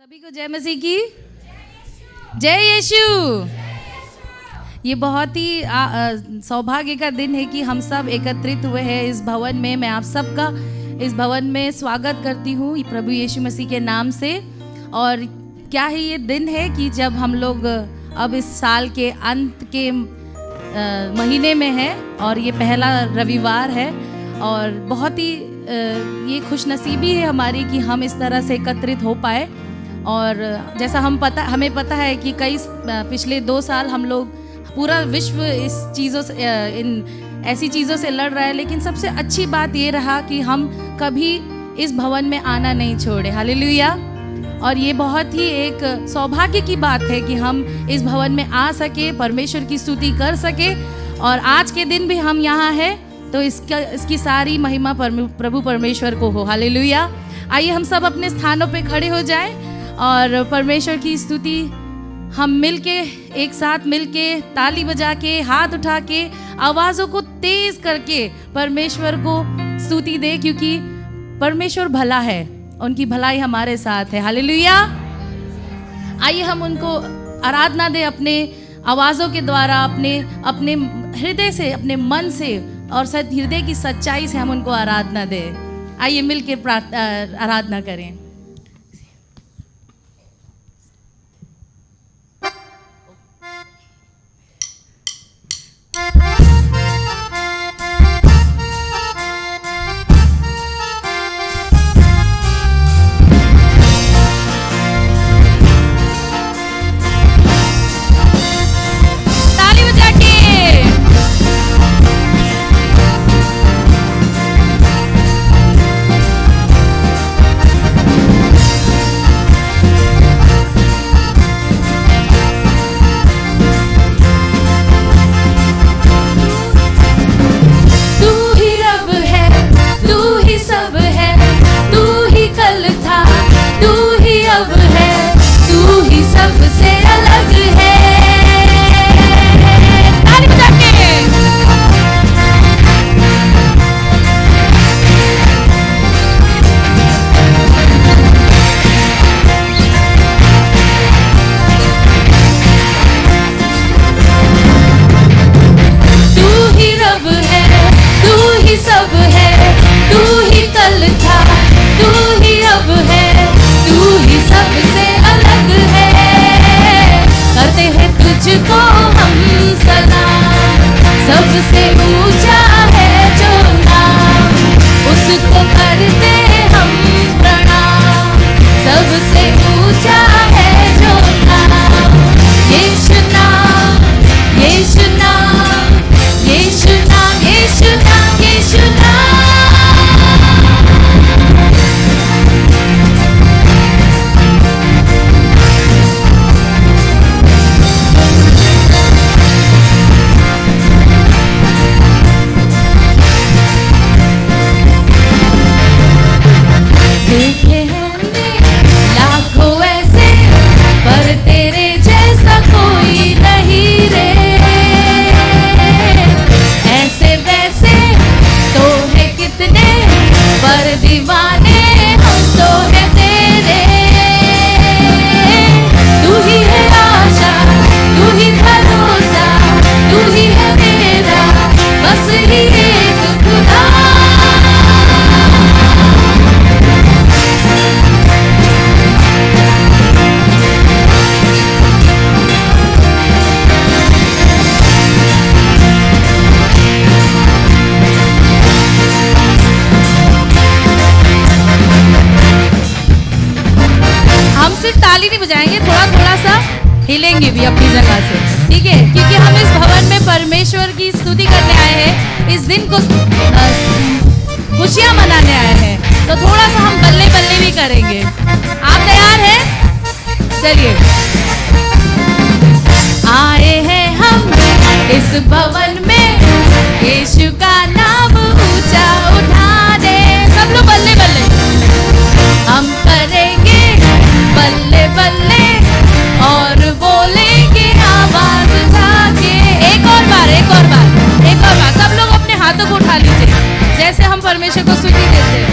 सभी को जय मसीह की जय यीशु। ये बहुत ही सौभाग्य का दिन है कि हम सब एकत्रित हुए हैं इस भवन में। मैं आप सबका इस भवन में स्वागत करती हूँ प्रभु यीशु मसीह के नाम से। और क्या है ये दिन है कि जब हम लोग अब इस साल के अंत के महीने में हैं और ये पहला रविवार है और बहुत ही ये खुशनसीबी है हमारी कि हम इस तरह से एकत्रित हो पाए। और जैसा हमें पता है कि कई पिछले 2 साल हम लोग पूरा विश्व इस चीज़ों से इन ऐसी चीज़ों से लड़ रहा है, लेकिन सबसे अच्छी बात ये रहा कि हम कभी इस भवन में आना नहीं छोड़े। हालेलुया। और ये बहुत ही एक सौभाग्य की बात है कि हम इस भवन में आ सके, परमेश्वर की स्तुति कर सके। और आज के दिन भी हम यहाँ हैं तो इसकी सारी महिमा प्रभु परमेश्वर को हो। हालेलुया। आइए हम सब अपने स्थानों पे खड़े हो जाएं और परमेश्वर की स्तुति हम मिलके एक साथ मिलके ताली बजा के हाथ उठा के आवाज़ों को तेज करके परमेश्वर को स्तुति दे, क्योंकि परमेश्वर भला है, उनकी भलाई हमारे साथ है। हालेलुया। आइए हम उनको आराधना दे अपने आवाज़ों के द्वारा, अपने हृदय से, अपने मन से और हृदय की सच्चाई से हम उनको आराधना दें। आइए मिलके आराधना करें। हिलेंगे भी अपनी जगह से, ठीक है, क्योंकि हम इस भवन में परमेश्वर की स्तुति करने आए हैं, इस दिन को खुशियां मनाने आए हैं। तो थोड़ा सा हम बल्ले बल्ले भी करेंगे। आप तैयार हैं? चलिए। आए हैं हम इस भवन में यीशु का नाम ऊंचा उठाने। सब लोग बल्ले बल्ले हम करेंगे, बल्ले बल्ले और बोलेंगे आवाज उठा के। एक और बार सब लोग अपने हाथों को उठा लीजिए जैसे हम परमेश्वर को स्तुति देते हैं।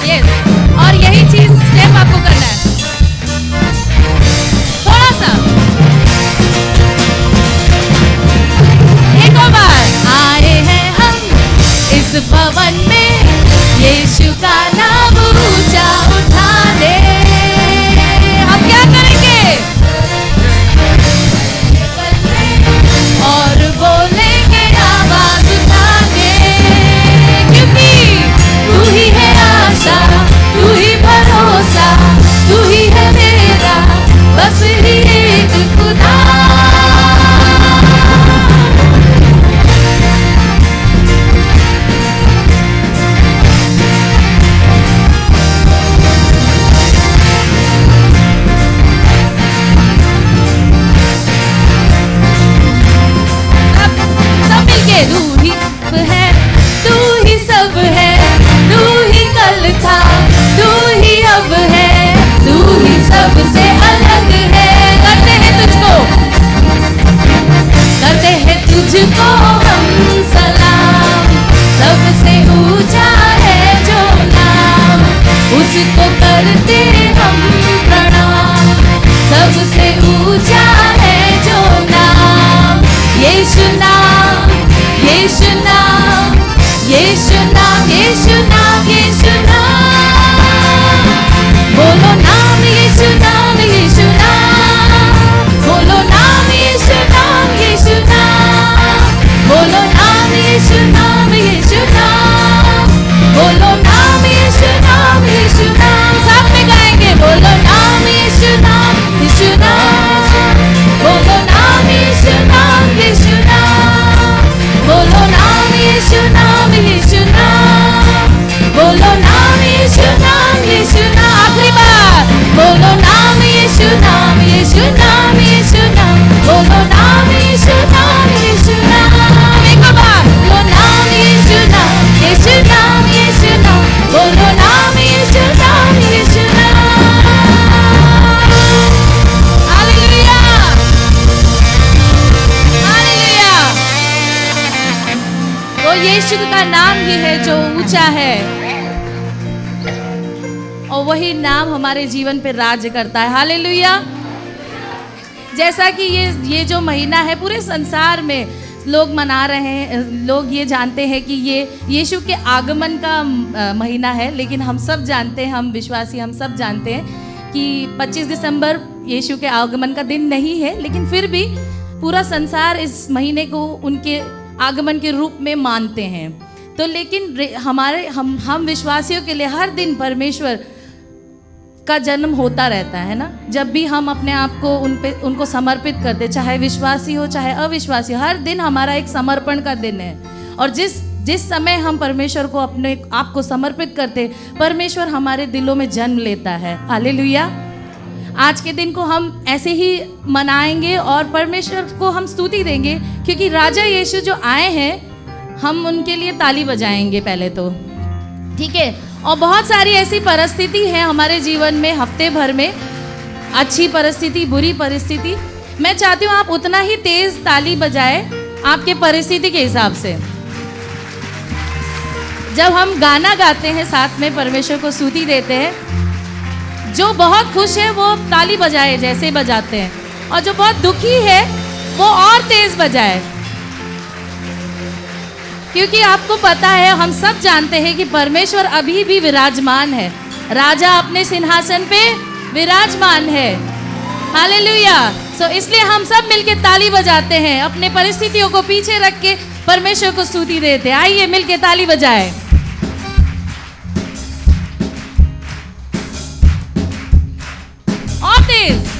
यस, और यही चीज स्टेप आपको करना है। यीशु का नाम ही है जो ऊंचा है, और वही नाम हमारे जीवन पे राज्य करता है। हालेलुया। जैसा कि ये जो महीना है पूरे संसार में लोग मना रहे हैं, लोग ये जानते हैं कि ये यीशु के आगमन का महीना है, लेकिन हम सब जानते हैं, हम विश्वासी हम सब जानते हैं कि 25 दिसंबर यीशु के आगमन का दिन नहीं है, लेकिन फिर भी पूरा संसार इस महीने को उनके आगमन के रूप में मानते हैं। तो लेकिन हम विश्वासियों के लिए हर दिन परमेश्वर का जन्म होता रहता है ना। जब भी हम अपने आप को उनको समर्पित करते, चाहे विश्वासी हो चाहे अविश्वासी, हर दिन हमारा एक समर्पण का दिन है। और जिस समय हम परमेश्वर को अपने आप को समर्पित करते, परमेश्वर हमारे दिलों में जन्म लेता है। हालेलुया। आज के दिन को हम ऐसे ही मनाएंगे और परमेश्वर को हम स्तुति देंगे, क्योंकि राजा यीशु जो आए हैं, हम उनके लिए ताली बजाएंगे पहले तो, ठीक है। और बहुत सारी ऐसी परिस्थिति है हमारे जीवन में, हफ्ते भर में, अच्छी परिस्थिति बुरी परिस्थिति। मैं चाहती हूँ आप उतना ही तेज ताली बजाए आपके परिस्थिति के हिसाब से। जब हम गाना गाते हैं साथ में, परमेश्वर को स्तुति देते हैं, जो बहुत खुश है वो ताली बजाए जैसे बजाते हैं, और जो बहुत दुखी है वो और तेज बजाए, क्योंकि आपको पता है, हम सब जानते हैं कि परमेश्वर अभी भी विराजमान है। राजा अपने सिंहासन पे विराजमान है। हालेलुया। सो इसलिए हम सब मिलके ताली बजाते हैं, अपने परिस्थितियों को पीछे रख के परमेश्वर को स्तुति देते हैं। आइए मिलके ताली बजाएं। और तेज।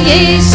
यीशु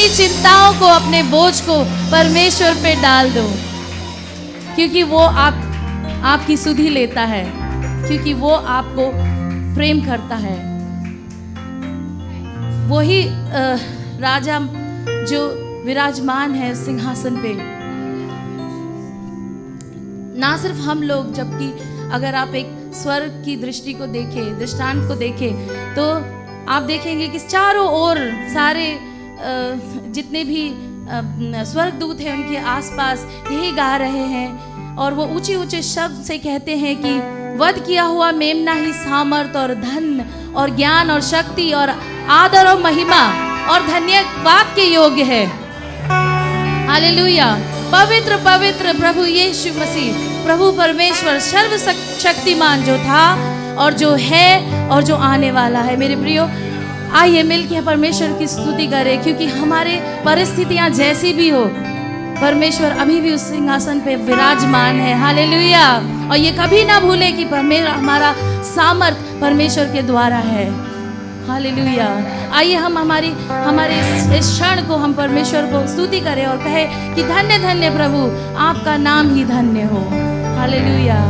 अपनी चिंताओं को, अपने बोझ को परमेश्वर पे डाल दो, क्योंकि वो आपकी सुधि लेता है, क्योंकि वो आपको प्रेम करता है। वही राजा जो विराजमान है सिंहासन पे, ना सिर्फ हम लोग, जबकि अगर आप एक स्वर्ग की दृष्टि को देखें, दृष्टांत को देखें, तो आप देखेंगे कि चारों ओर सारे जितने भी स्वर्गदूत हैं उनके आसपास यही गा रहे हैं, और वो ऊंचे ऊंचे शब्द से कहते हैं कि वध किया हुआ मेमना ही सामर्थ और धन और ज्ञान और शक्ति और आदर और महिमा और धन्यवाद के योग्य है। हालेलुया। पवित्र पवित्र प्रभु यीशु मसीह, प्रभु परमेश्वर सर्वशक्तिमान, जो था और जो है और जो आने वाला है। मेरे प्रियो, आइए मिलकर परमेश्वर की स्तुति करें, क्योंकि हमारे परिस्थितियां जैसी भी हो, परमेश्वर अभी भी उस सिंहासन पे विराजमान है। हालेलुया। और ये कभी ना भूले कि हमारा सामर्थ परमेश्वर के द्वारा है। हालेलुया। आइए हम हमारे इस क्षण को हम परमेश्वर को स्तुति करें और कहें कि धन्य धन्य प्रभु, आपका नाम ही धन्य हो। हालेलुया।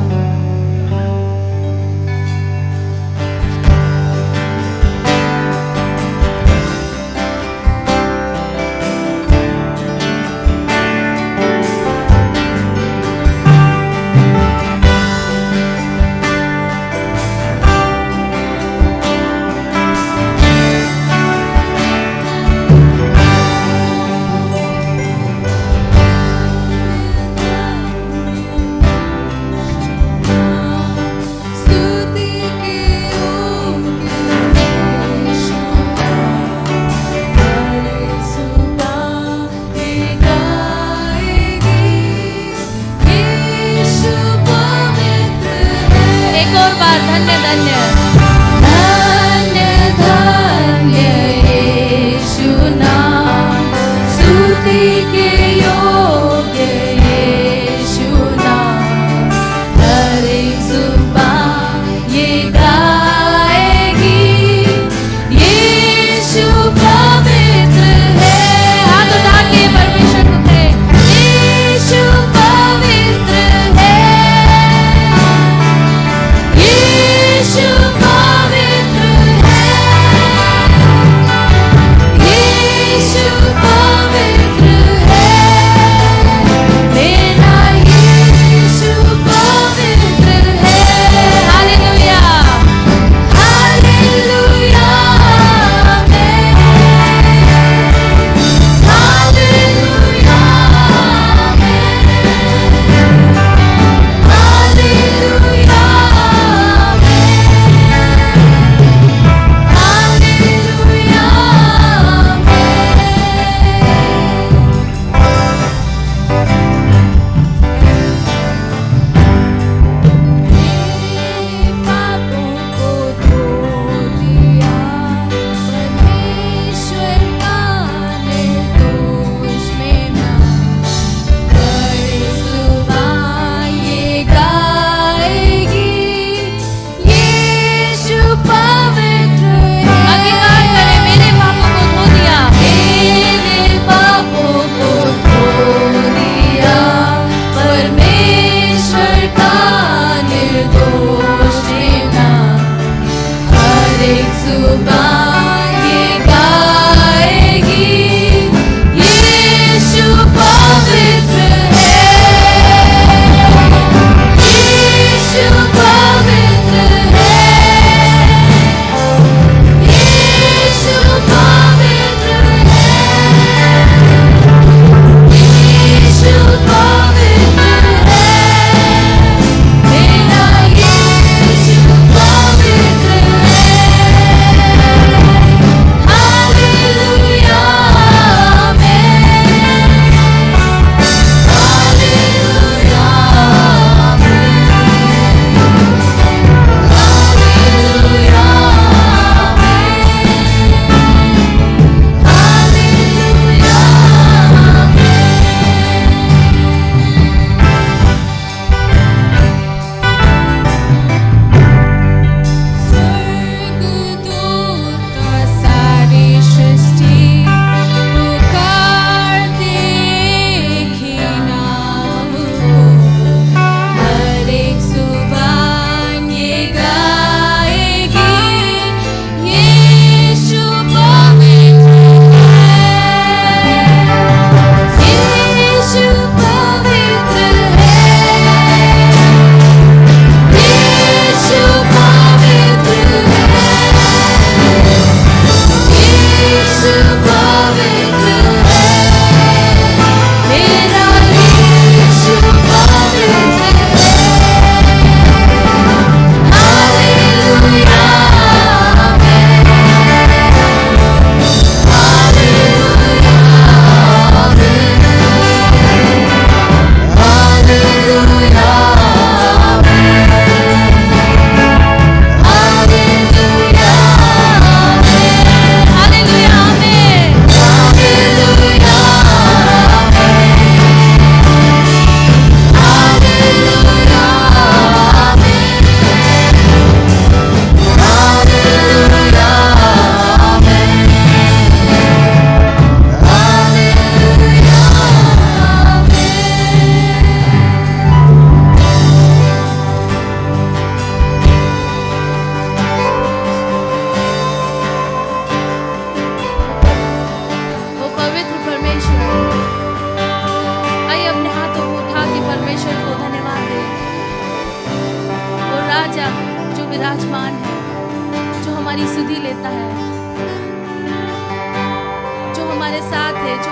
जो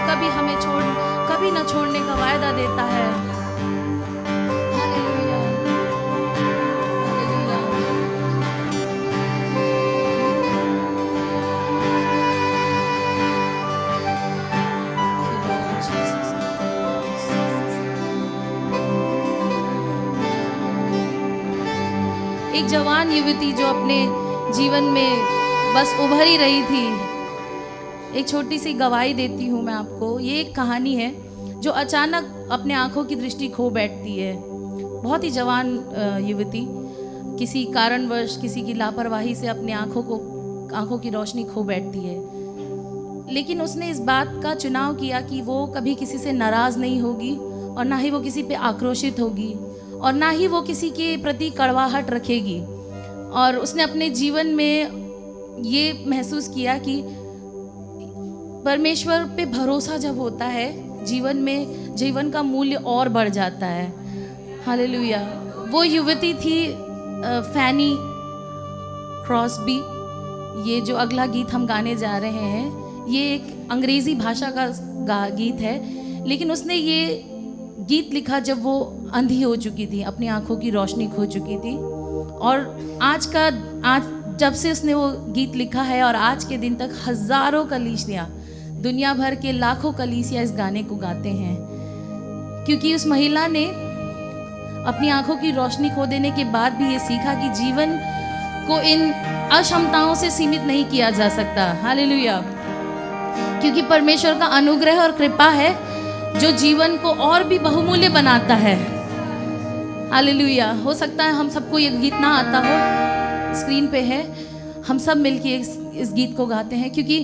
कभी न छोड़ने का वायदा देता है। Hallelujah, hallelujah. एक जवान युवती जो अपने जीवन में बस उभर ही रही थी, एक छोटी सी गवाही देती हूँ मैं आपको। ये एक कहानी है जो अचानक अपने आँखों की दृष्टि खो बैठती है। बहुत ही जवान युवती किसी कारणवश, किसी की लापरवाही से अपने आँखों की रोशनी खो बैठती है। लेकिन उसने इस बात का चुनाव किया कि वो कभी किसी से नाराज़ नहीं होगी और ना ही वो किसी पे आक्रोशित होगी और ना ही वो किसी के प्रति कड़वाहट रखेगी। और उसने अपने जीवन में ये महसूस किया कि परमेश्वर पे भरोसा जब होता है, जीवन का मूल्य और बढ़ जाता है। हालेलुया। वो युवती थी फैनी क्रॉसबी। ये जो अगला गीत हम गाने जा रहे हैं, ये एक अंग्रेज़ी भाषा का गीत है, लेकिन उसने ये गीत लिखा जब वो अंधी हो चुकी थी, अपनी आँखों की रोशनी खो चुकी थी। और आज जब से उसने वो गीत लिखा है और आज के दिन तक हज़ारों कलीसिया, दुनिया भर के लाखों कलीसिया इस गाने को गाते हैं, क्योंकि उस महिला ने अपनी आँखों की रोशनी खो देने के बाद भी ये सीखा कि जीवन को इन अक्षमताओं से सीमित नहीं किया जा सकता। हालेलुया। क्योंकि परमेश्वर का अनुग्रह और कृपा है जो जीवन को और भी बहुमूल्य बनाता है। हालेलुया। हो सकता है हम सबको ये गीत ना आता हो, स्क्रीन पे है, हम सब मिलके इस गीत को गाते हैं, क्योंकि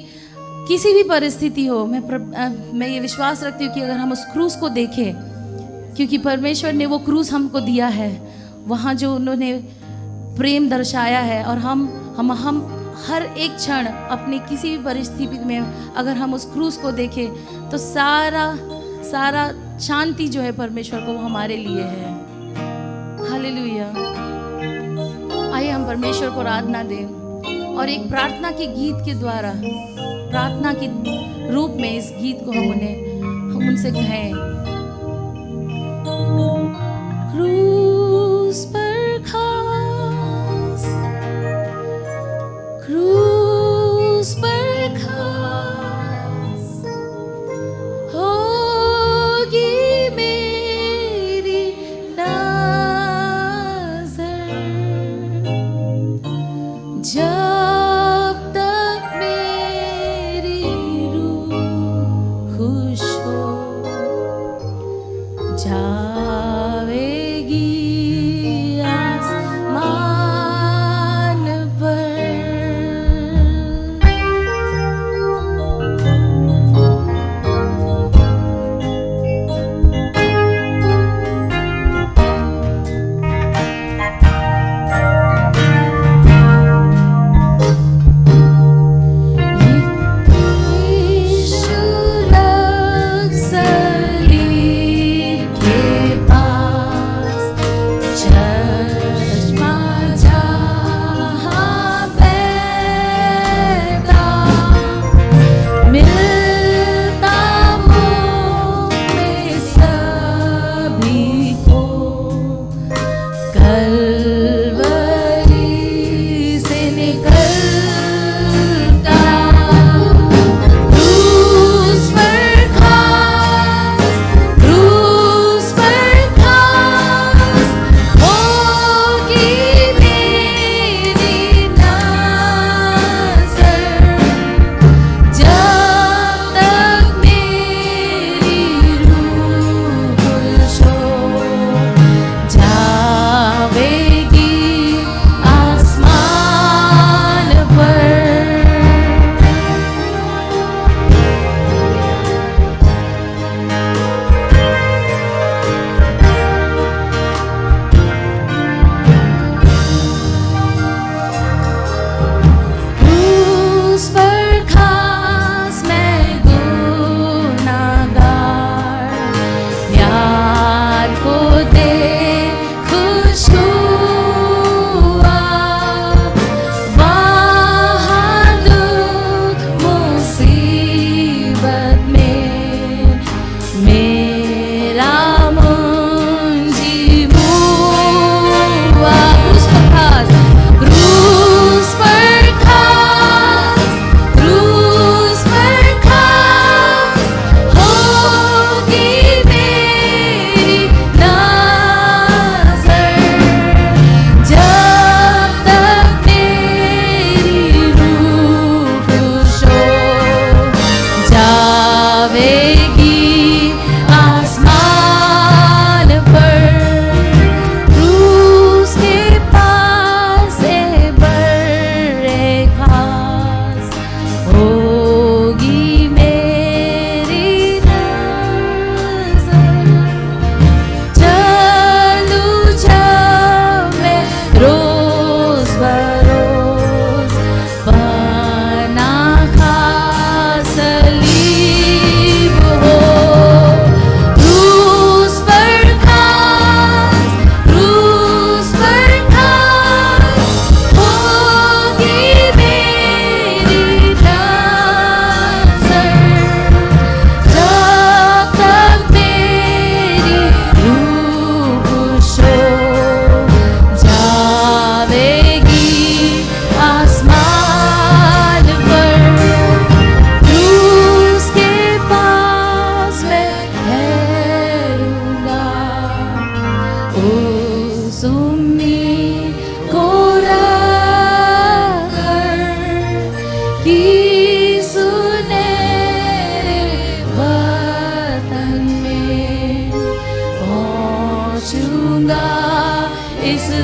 किसी भी परिस्थिति हो, मैं ये विश्वास रखती हूँ कि अगर हम उस क्रूस को देखें, क्योंकि परमेश्वर ने वो क्रूस हमको दिया है, वहाँ जो उन्होंने प्रेम दर्शाया है, और हम हर एक क्षण अपनी किसी भी परिस्थिति में अगर हम उस क्रूस को देखें तो सारा शांति जो है परमेश्वर को वो हमारे लिए है। हालेलुया। आइए हम परमेश्वर को आराधना दें और एक प्रार्थना के गीत के द्वारा, प्रार्थना के रूप में इस गीत को हम उनसे कहें। क्रूस पर खास, क्रूस पर खास होगी मेरी नज़र, जब तक मेरी रूह खुश हो, जावे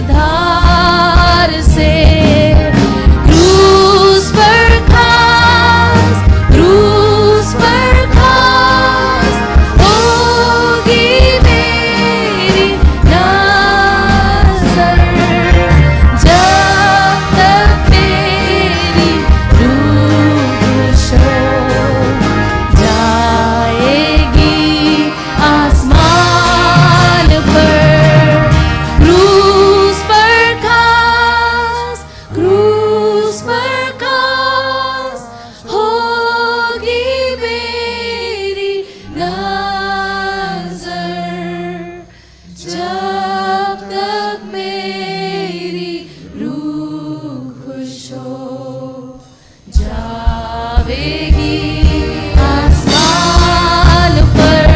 धार से क्रूस पर खास, क्रूस पर खास होगी मेरी नजर, जब तक मेरी रूह खुशो जाएगी आसमान पर। क्रूस पर खास, क्रूस पर खास होगी मेरी नजर, जब तक मेरी रूह खुश हो जाएगी आसमान पर।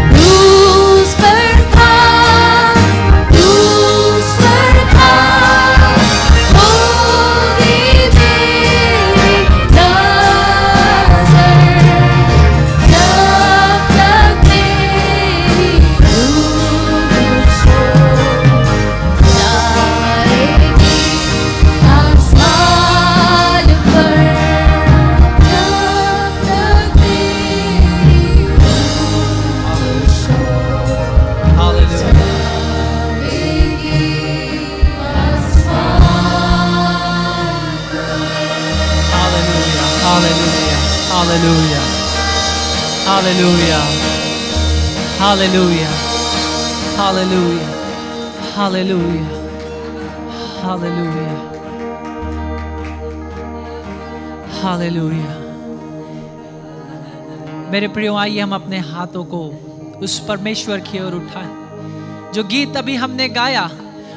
क्रूस पर खास, क्रूस पर खास होगी मेरी नजर, जब तक मेरी रूह खुश हो जाएगी आसमान पर, जब तक मेरी रूह खुश हो Hallelujah. जाएगी आसमान पर। Hallelujah. Hallelujah. Hallelujah. Hallelujah. Hallelujah. Hallelujah. Hallelujah. Hallelujah. Hallelujah. मेरे प्रियो, आइए हम अपने हाथों को उस परमेश्वर की ओर उठाएं। जो गीत अभी हमने गाया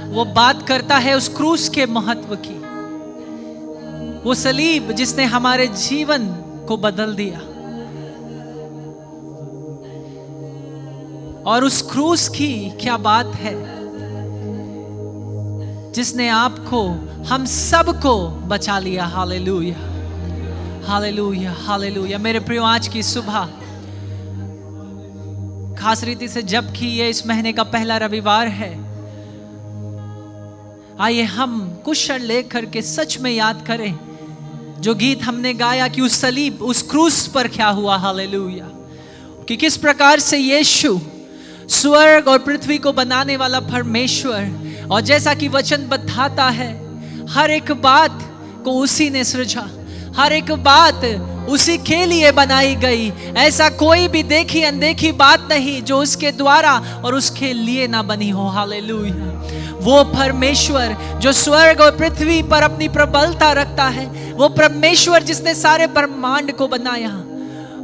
वो बात करता है उस क्रूस के महत्व की, वो सलीब जिसने हमारे जीवन को बदल दिया, और उस क्रूस की क्या बात है जिसने आपको, हम सबको बचा लिया। Hallelujah, hallelujah, hallelujah. मेरे प्रियो, आज की सुबह खास रीति से, जबकि ये इस महीने का पहला रविवार है, आइए हम कुछ क्षण लेकर के सच में याद करें जो गीत हमने गाया कि उस सलीब, उस क्रूस पर क्या हुआ। हालेलुया, कि किस प्रकार से यीशु स्वर्ग और पृथ्वी को बनाने वाला परमेश्वर, और जैसा कि वचन बताता है, हर एक बात को उसी ने सृजा, हर एक बात उसी के लिए बनाई गई। ऐसा कोई भी देखी अनदेखी बात नहीं जो उसके द्वारा और उसके लिए ना बनी हो। हालेलुया। वो परमेश्वर जो स्वर्ग और पृथ्वी पर अपनी प्रबलता रखता है, वो परमेश्वर जिसने सारे ब्रह्मांड को बनाया,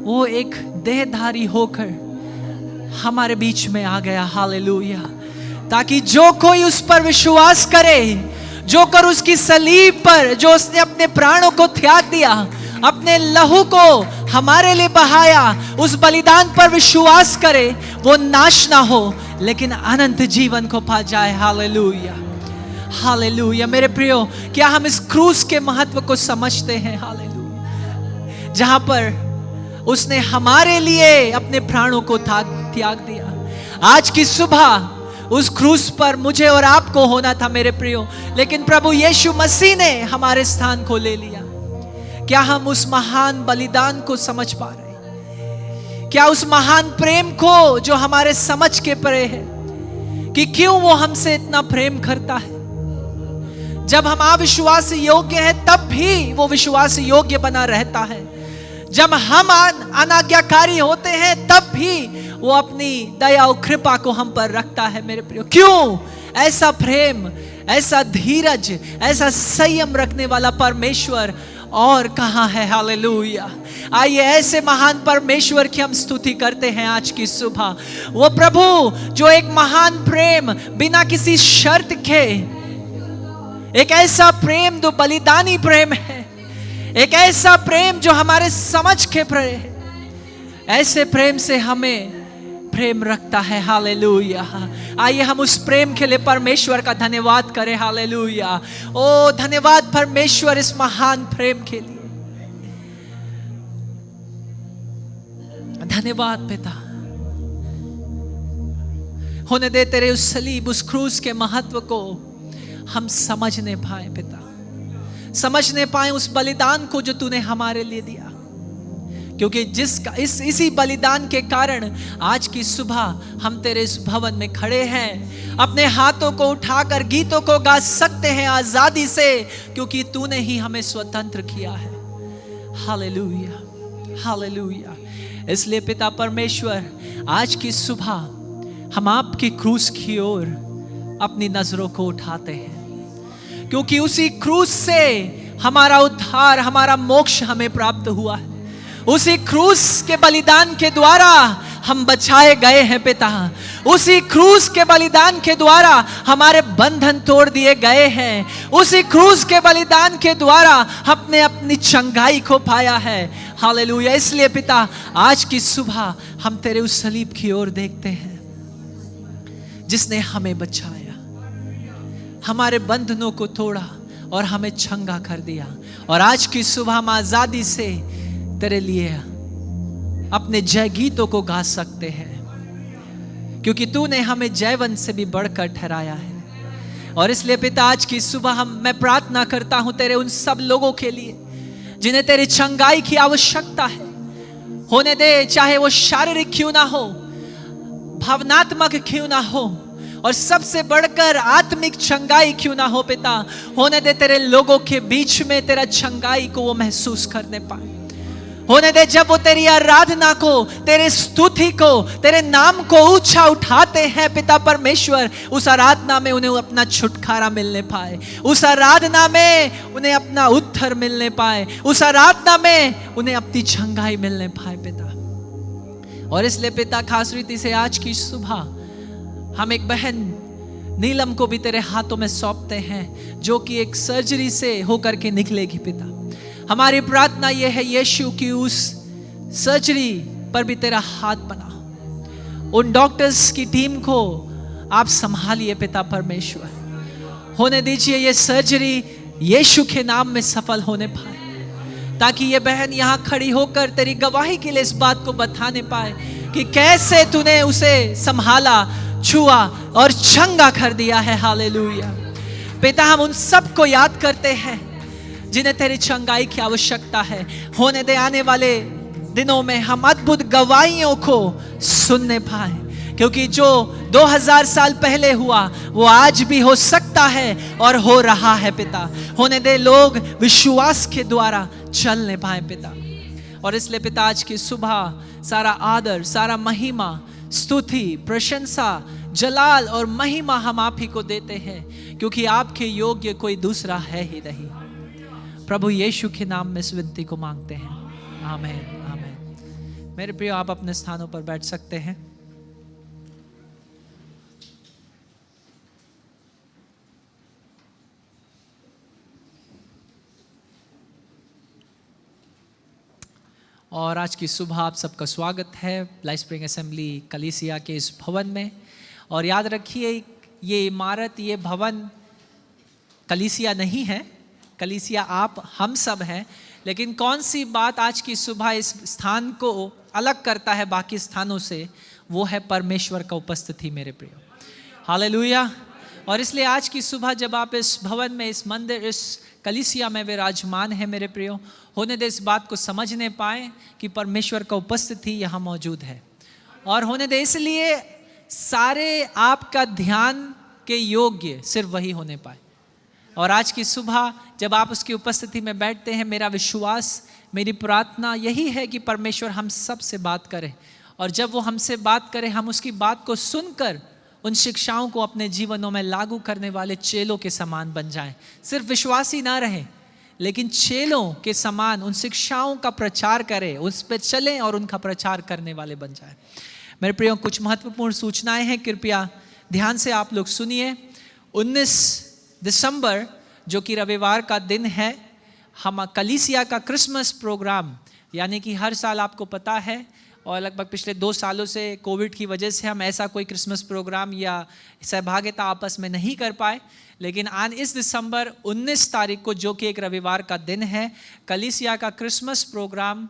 वो एक देहधारी होकर हमारे बीच में आ गया। हालेलुया। ताकि जो कोई उस पर विश्वास करे, जो कर उसकी सलीब पर, जो उसने अपने प्राणों को त्याग दिया, अपने लहू को हमारे लिए बहाया, उस बलिदान पर विश्वास करे, वो नाश ना हो लेकिन अनंत जीवन को पा जाए। Hallelujah, hallelujah. मेरे प्रियो, क्या हम इस क्रूस के महत्व को समझते हैं? हालेलुया। जहां पर उसने हमारे लिए अपने प्राणों को त्याग दिया। आज की सुबह उस क्रूस पर मुझे और आपको होना था मेरे प्रियो, लेकिन प्रभु यीशु मसीह ने हमारे स्थान को ले लिया। क्या हम उस महान बलिदान को समझ पा रहे हैं? क्या उस महान प्रेम को जो हमारे समझ के परे है, कि क्यों वो हमसे इतना प्रेम करता है? जब हम अविश्वास योग्य हैं तब भी वो विश्वास योग्य बना रहता है। जब हम अनाज्ञाकारी होते हैं तब भी वो अपनी दया और कृपा को हम पर रखता है मेरे प्रियो। क्यों? ऐसा प्रेम, ऐसा धीरज, ऐसा संयम रखने वाला परमेश्वर और कहां है? हालेलुया। आइए ऐसे महान परमेश्वर की हम स्तुति करते हैं आज की सुबह। वो प्रभु जो एक महान प्रेम बिना किसी शर्त के, एक ऐसा प्रेम जो बलिदानी प्रेम है, एक ऐसा प्रेम जो हमारे समझ के परे है, ऐसे प्रेम से हमें प्रेम रखता है। हालेलुया। आइए हम उस प्रेम के लिए परमेश्वर का धन्यवाद करें। हालेलुया। ओ धन्यवाद परमेश्वर इस महान प्रेम के लिए। धन्यवाद पिता। होने दे तेरे उस सलीब, उस क्रूस के महत्व को हम समझने पाए पिता, समझने पाए उस बलिदान को जो तूने हमारे लिए दिया। क्योंकि इसी बलिदान के कारण आज की सुबह हम तेरे इस भवन में खड़े हैं, अपने हाथों को उठाकर गीतों को गा सकते हैं आजादी से, क्योंकि तूने ही हमें स्वतंत्र किया है। Hallelujah, hallelujah. इसलिए पिता परमेश्वर, आज की सुबह हम आपकी क्रूस की ओर अपनी नजरों को उठाते हैं, क्योंकि उसी क्रूस से हमारा उद्धार, हमारा मोक्ष हमें प्राप्त हुआ है। उसी क्रूस के बलिदान के द्वारा हम बचाए गए हैं पिता। उसी क्रूस के बलिदान के द्वारा हमारे बंधन तोड़ दिए गए हैं। उसी क्रूस के बलिदान के द्वारा हमने अपनी चंगाई को पाया है। हालेलुया। इसलिए पिता, आज की सुबह हम तेरे उस सलीब की ओर देखते हैं जिसने हमें बचाया, हमारे बंधनों को तोड़ा और हमें चंगा कर दिया। और आज की सुबह हम आजादी से तेरे लिए अपने जय गीतों को गा सकते हैं, क्योंकि तूने हमें जयवंत से भी बढ़कर ठहराया है। और इसलिए पिता, आज की सुबह मैं प्रार्थना करता हूं तेरे उन सब लोगों के लिए जिन्हें तेरी चंगाई की आवश्यकता है। होने दे, चाहे वो शारीरिक क्यों ना हो, भावनात्मक क्यों ना हो, और सबसे बढ़कर आत्मिक चंगाई क्यों ना हो पिता, होने दे तेरे लोगों के बीच में तेरा चंगाई को वो महसूस करने पाए। होने दे जब वो तेरी आराधना को, तेरे स्तुति को, तेरे नाम को ऊंचा उठाते हैं पिता परमेश्वर, उस आराधना में उन्हें अपना छुटकारा मिलने पाए, उस आराधना में उन्हें अपना उत्तर मिलने पाए, उस आराधना में उन्हें अपनी चंगाई मिलने पाए पिता। और इसलिए पिता, खास रीति से आज की सुबह हम एक बहन नीलम को भी तेरे हाथों में सौंपते हैं, जो कि एक सर्जरी से होकर के निकलेगी पिता। हमारी प्रार्थना यह है यीशु की उस सर्जरी पर भी तेरा हाथ बना, उन डॉक्टर्स की टीम को आप संभालिए पिता परमेश्वर। होने दीजिए ये सर्जरी यीशु के नाम में सफल होने पाए, ताकि ये बहन यहाँ खड़ी होकर तेरी गवाही के लिए इस बात को बताने पाए कि कैसे तूने उसे संभाला, छुआ और चंगा कर दिया है। हालेलुया। पिता, हम उन सबको याद करते हैं जिन्हें तेरी चंगाई की आवश्यकता है। होने दे आने वाले दिनों में हम अद्भुत गवाहियों को सुनने पाए, क्योंकि जो 2000 साल पहले हुआ वो आज भी हो सकता है और हो रहा है पिता। होने दे लोग विश्वास के द्वारा चलने पाए पिता। और इसलिए पिता, आज की सुबह सारा आदर, सारा महिमा, स्तुति, प्रशंसा, जलाल और महिमा हम आप ही को देते हैं, क्योंकि आपके योग्य कोई दूसरा है ही नहीं। प्रभु यीशु के नाम में इस विनती को मांगते हैं, आमीन, आमीन। मेरे प्रिय, आप अपने स्थानों पर बैठ सकते हैं। और आज की सुबह आप सबका स्वागत है लाइफ स्प्रिंग असेंबली कलीसिया के इस भवन में। और याद रखिए, ये इमारत, ये भवन कलीसिया नहीं है, कलीसिया आप हम सब हैं। लेकिन कौन सी बात आज की सुबह इस स्थान को अलग करता है बाकी स्थानों से, वो है परमेश्वर का उपस्थिति मेरे प्रिय। हालेलुया। और इसलिए आज की सुबह जब आप इस भवन में, इस मंदिर, इस कलीसिया में विराजमान है मेरे प्रियो, होने दे इस बात को समझने पाए कि परमेश्वर का उपस्थिति यहाँ मौजूद है। और होने दे इसलिए सारे आपका ध्यान के योग्य सिर्फ वही होने पाए। और आज की सुबह जब आप उसकी उपस्थिति में बैठते हैं, मेरा विश्वास, मेरी प्रार्थना यही है कि परमेश्वर हम सब से बात करे, और जब वो हमसे बात करे, हम उसकी बात को सुनकर उन शिक्षाओं को अपने जीवनों में लागू करने वाले चेलों के समान बन जाएं। सिर्फ विश्वासी ना रहें, लेकिन चेलों के समान उन शिक्षाओं का प्रचार करें, उस पर चलें और उनका प्रचार करने वाले बन जाएं। मेरे प्रियो, कुछ महत्वपूर्ण सूचनाएं हैं, कृपया ध्यान से आप लोग सुनिए। 19 दिसंबर जो कि रविवार का दिन है, हम कलीसिया का क्रिसमस प्रोग्राम, यानी कि हर साल आपको पता है, और लगभग पिछले 2 सालों से कोविड की वजह से हम ऐसा कोई क्रिसमस प्रोग्राम या सहभागिता आपस में नहीं कर पाए। लेकिन आज इस दिसंबर 19 तारीख को, जो कि एक रविवार का दिन है, कलीसिया का क्रिसमस प्रोग्राम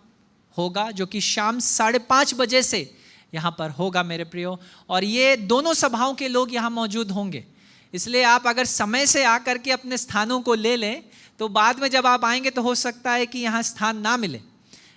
होगा, जो कि शाम 5:30 बजे से यहाँ पर होगा मेरे प्रियो, और ये दोनों सभाओं के लोग यहाँ मौजूद होंगे। इसलिए आप अगर समय से आकर के अपने स्थानों को ले लें तो बाद में जब आप आएंगे तो हो सकता है कि यहाँ स्थान ना मिले।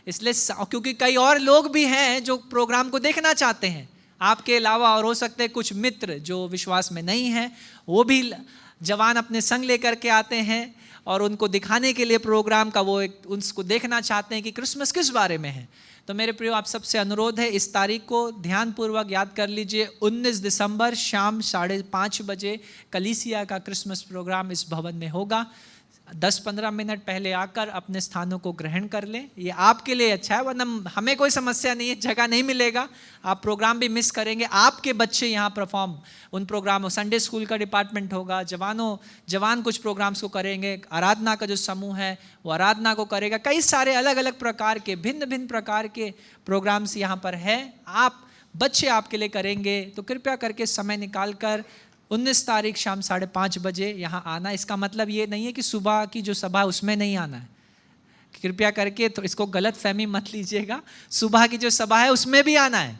इसलिए क्योंकि कई और लोग भी हैं जो प्रोग्राम को देखना चाहते हैं आपके अलावा, और हो सकते हैं कुछ मित्र जो विश्वास में नहीं हैं वो भी जवान अपने संग लेकर के आते हैं और उनको दिखाने के लिए प्रोग्राम का वो उसको देखना चाहते हैं कि क्रिसमस किस बारे में है। तो मेरे प्रियो आप सबसे अनुरोध है इस तारीख को ध्यानपूर्वक याद कर लीजिए। 19 दिसंबर शाम 5:30 बजे कलीसिया का क्रिसमस प्रोग्राम इस भवन में होगा। 10-15 मिनट पहले आकर अपने स्थानों को ग्रहण कर लें, ये आपके लिए अच्छा है, वरना हमें कोई समस्या नहीं है, जगह नहीं मिलेगा, आप प्रोग्राम भी मिस करेंगे। आपके बच्चे यहाँ परफॉर्म उन प्रोग्रामों, संडे स्कूल का डिपार्टमेंट होगा, जवान कुछ प्रोग्राम्स को करेंगे, आराधना का जो समूह है वो आराधना को करेगा, कई सारे अलग अलग प्रकार के भिन्न भिन्न प्रकार के प्रोग्राम्स यहाँ पर है, आप बच्चे आपके लिए करेंगे। तो कृपया करके समय निकाल कर 19 तारीख शाम 5:30 बजे यहाँ आना। इसका मतलब ये नहीं है कि सुबह की जो सभा उसमें नहीं आना है, कृपया करके तो इसको गलत फहमी मत लीजिएगा। सुबह की जो सभा है उसमें भी आना है,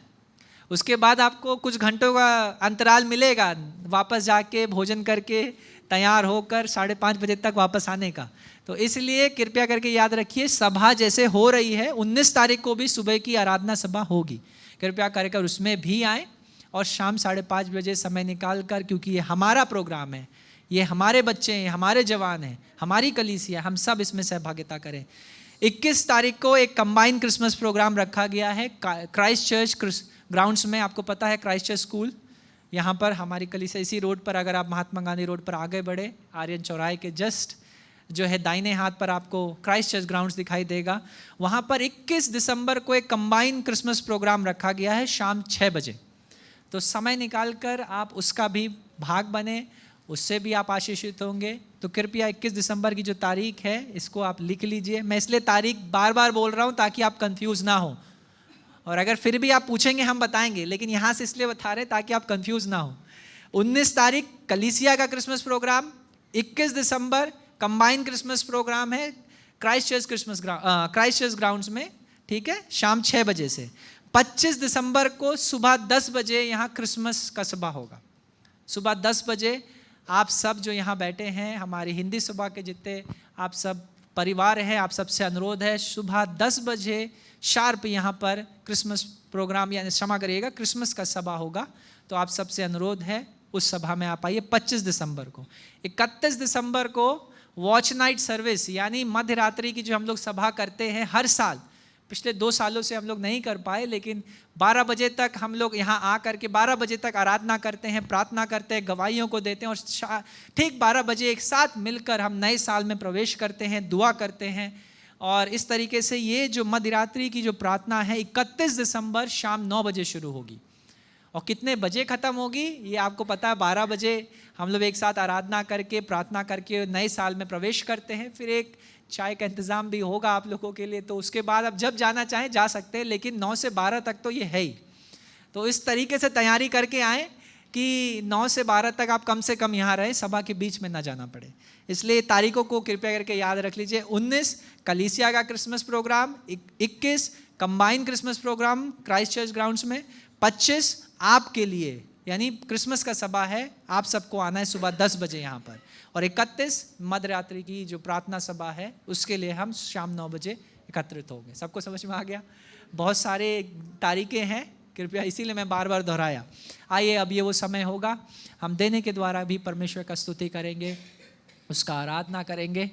उसके बाद आपको कुछ घंटों का अंतराल मिलेगा वापस जाके भोजन करके तैयार होकर 5:30 बजे तक वापस आने का। तो इसलिए कृपया करके याद रखिए सभा जैसे हो रही है 19 तारीख को भी सुबह की आराधना सभा होगी, कृपया करके उसमें भी आएँ और शाम 5:30 बजे समय निकाल कर, क्योंकि ये हमारा प्रोग्राम है, ये हमारे बच्चे हैं, हमारे जवान हैं, हमारी कलीसिया, हम सब इसमें सहभागिता करें। 21 तारीख को एक कंबाइंड क्रिसमस प्रोग्राम रखा गया है क्राइस्ट चर्च ग्राउंड्स में। आपको पता है क्राइस्ट चर्च स्कूल यहाँ पर हमारी कलीसिया इसी रोड पर, अगर आप महात्मा गांधी रोड पर आगे बढ़े आर्यन चौराहे के जस्ट जो है दाहिने हाथ पर आपको क्राइस्ट चर्च ग्राउंड्स दिखाई देगा। वहाँ पर 21 दिसंबर को एक कंबाइंड क्रिसमस प्रोग्राम रखा गया है शाम 6 बजे। तो समय निकाल कर आप उसका भी भाग बने, उससे भी आप आशीषित होंगे। तो कृपया 21 दिसंबर की जो तारीख है इसको आप लिख लीजिए। मैं इसलिए तारीख बार बार बोल रहा हूँ ताकि आप कंफ्यूज ना हो, और अगर फिर भी आप पूछेंगे हम बताएंगे, लेकिन यहाँ से इसलिए बता रहे ताकि आप कंफ्यूज ना हो। 19 तारीख कलीसिया का क्रिसमस प्रोग्राम, 21 दिसंबर कंबाइंड क्रिसमस प्रोग्राम है क्राइस्ट चर्च ग्राउंड्स में, ठीक है, शाम 6 बजे से। 25 दिसंबर को सुबह 10 बजे यहाँ क्रिसमस का सभा होगा। सुबह 10 बजे आप सब जो यहाँ बैठे हैं, हमारी हिंदी सभा के जितने आप सब परिवार हैं, आप सबसे अनुरोध है सुबह 10 बजे शार्प यहाँ पर क्रिसमस प्रोग्राम, यानी क्षमा करिएगा क्रिसमस का सभा होगा। तो आप सबसे अनुरोध है उस सभा में आप आइए 25 दिसंबर को। 31 दिसंबर को वॉच नाइट सर्विस, यानी मध्य रात्रि की जो हम लोग सभा करते हैं हर साल, पिछले 2 सालों से हम लोग नहीं कर पाए, लेकिन 12 बजे तक हम लोग यहाँ आ करके 12 बजे तक आराधना करते हैं, प्रार्थना करते हैं, गवाहियों को देते हैं, और ठीक 12 बजे एक साथ मिलकर हम नए साल में प्रवेश करते हैं, दुआ करते हैं। और इस तरीके से ये जो मध्यरात्रि की जो प्रार्थना है 31 दिसंबर शाम 9 बजे शुरू होगी, और कितने बजे ख़त्म होगी ये आपको पता है। 12 बजे हम लोग एक साथ आराधना करके प्रार्थना करके नए साल में प्रवेश करते हैं। फिर एक चाय का इंतज़ाम भी होगा आप लोगों के लिए, तो उसके बाद आप जब जाना चाहें जा सकते हैं, लेकिन 9 से 12 तक तो ये है ही। तो इस तरीके से तैयारी करके आएँ कि 9 से 12 तक आप कम से कम यहाँ रहें, सभा के बीच में ना जाना पड़े। इसलिए तारीखों को कृपया करके याद रख लीजिए। 19 कलीसिया का Christmas program, 21 combined Christmas program Christ church grounds में, 25 आपके लिए यानी क्रिसमस का सभा है, आप सबको आना है सुबह 10 बजे यहाँ पर, और 31 मध्यरात्रि की जो प्रार्थना सभा है उसके लिए हम शाम 9 बजे एकत्रित होंगे। सबको समझ में आ गया? बहुत सारे तारीखें हैं, कृपया इसीलिए मैं बार बार दोहराया। आइए अब ये वो समय होगा, हम देने के द्वारा भी परमेश्वर का स्तुति करेंगे, उसका आराधना करेंगे,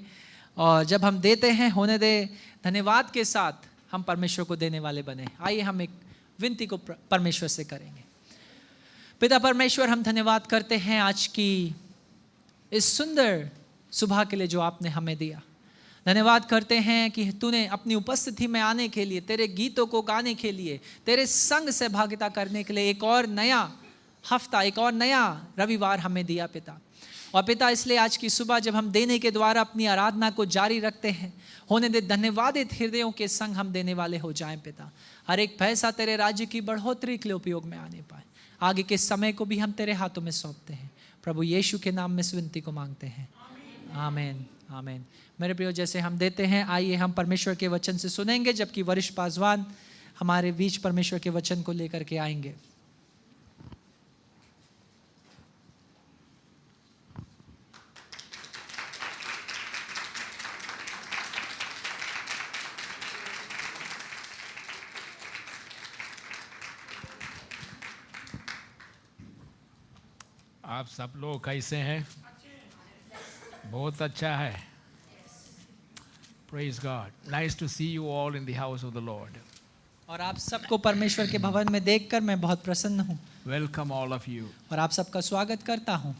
और जब हम देते हैं होने दे धन्यवाद के साथ हम परमेश्वर को देने वाले बने। आइए हम एक विनती को परमेश्वर से करेंगे। पिता परमेश्वर, हम धन्यवाद करते हैं आज की इस सुंदर सुबह के लिए जो आपने हमें दिया। धन्यवाद करते हैं कि तूने अपनी उपस्थिति में आने के लिए, तेरे गीतों को गाने के लिए, तेरे संग सहभागिता करने के लिए एक और नया हफ्ता, एक और नया रविवार हमें दिया पिता। और पिता इसलिए आज की सुबह जब हम देने के द्वारा अपनी आराधना को जारी रखते हैं, होने दे धन्यवादित हृदयों के संग हम देने वाले हो जाएं पिता। हर एक पैसा तेरे राज्य की बढ़ोतरी के लिए उपयोग में आने पाए। आगे के समय को भी हम तेरे हाथों में सौंपते हैं, प्रभु यीशु के नाम में इस विनती को मांगते हैं, आमीन आमीन। मेरे प्रियो, जैसे हम देते हैं, आइए हम परमेश्वर के वचन से सुनेंगे, जबकि वरिष्ठ पासवान हमारे बीच परमेश्वर के वचन को लेकर के आएंगे। आप सब लोग कैसे हैं? बहुत अच्छा है। Praise God. Nice to see you all in the house of the Lord. और आप सबको परमेश्वर के भवन में देखकर मैं बहुत प्रसन्न हूँ Welcome all of you. और आप सबका स्वागत करता हूँ।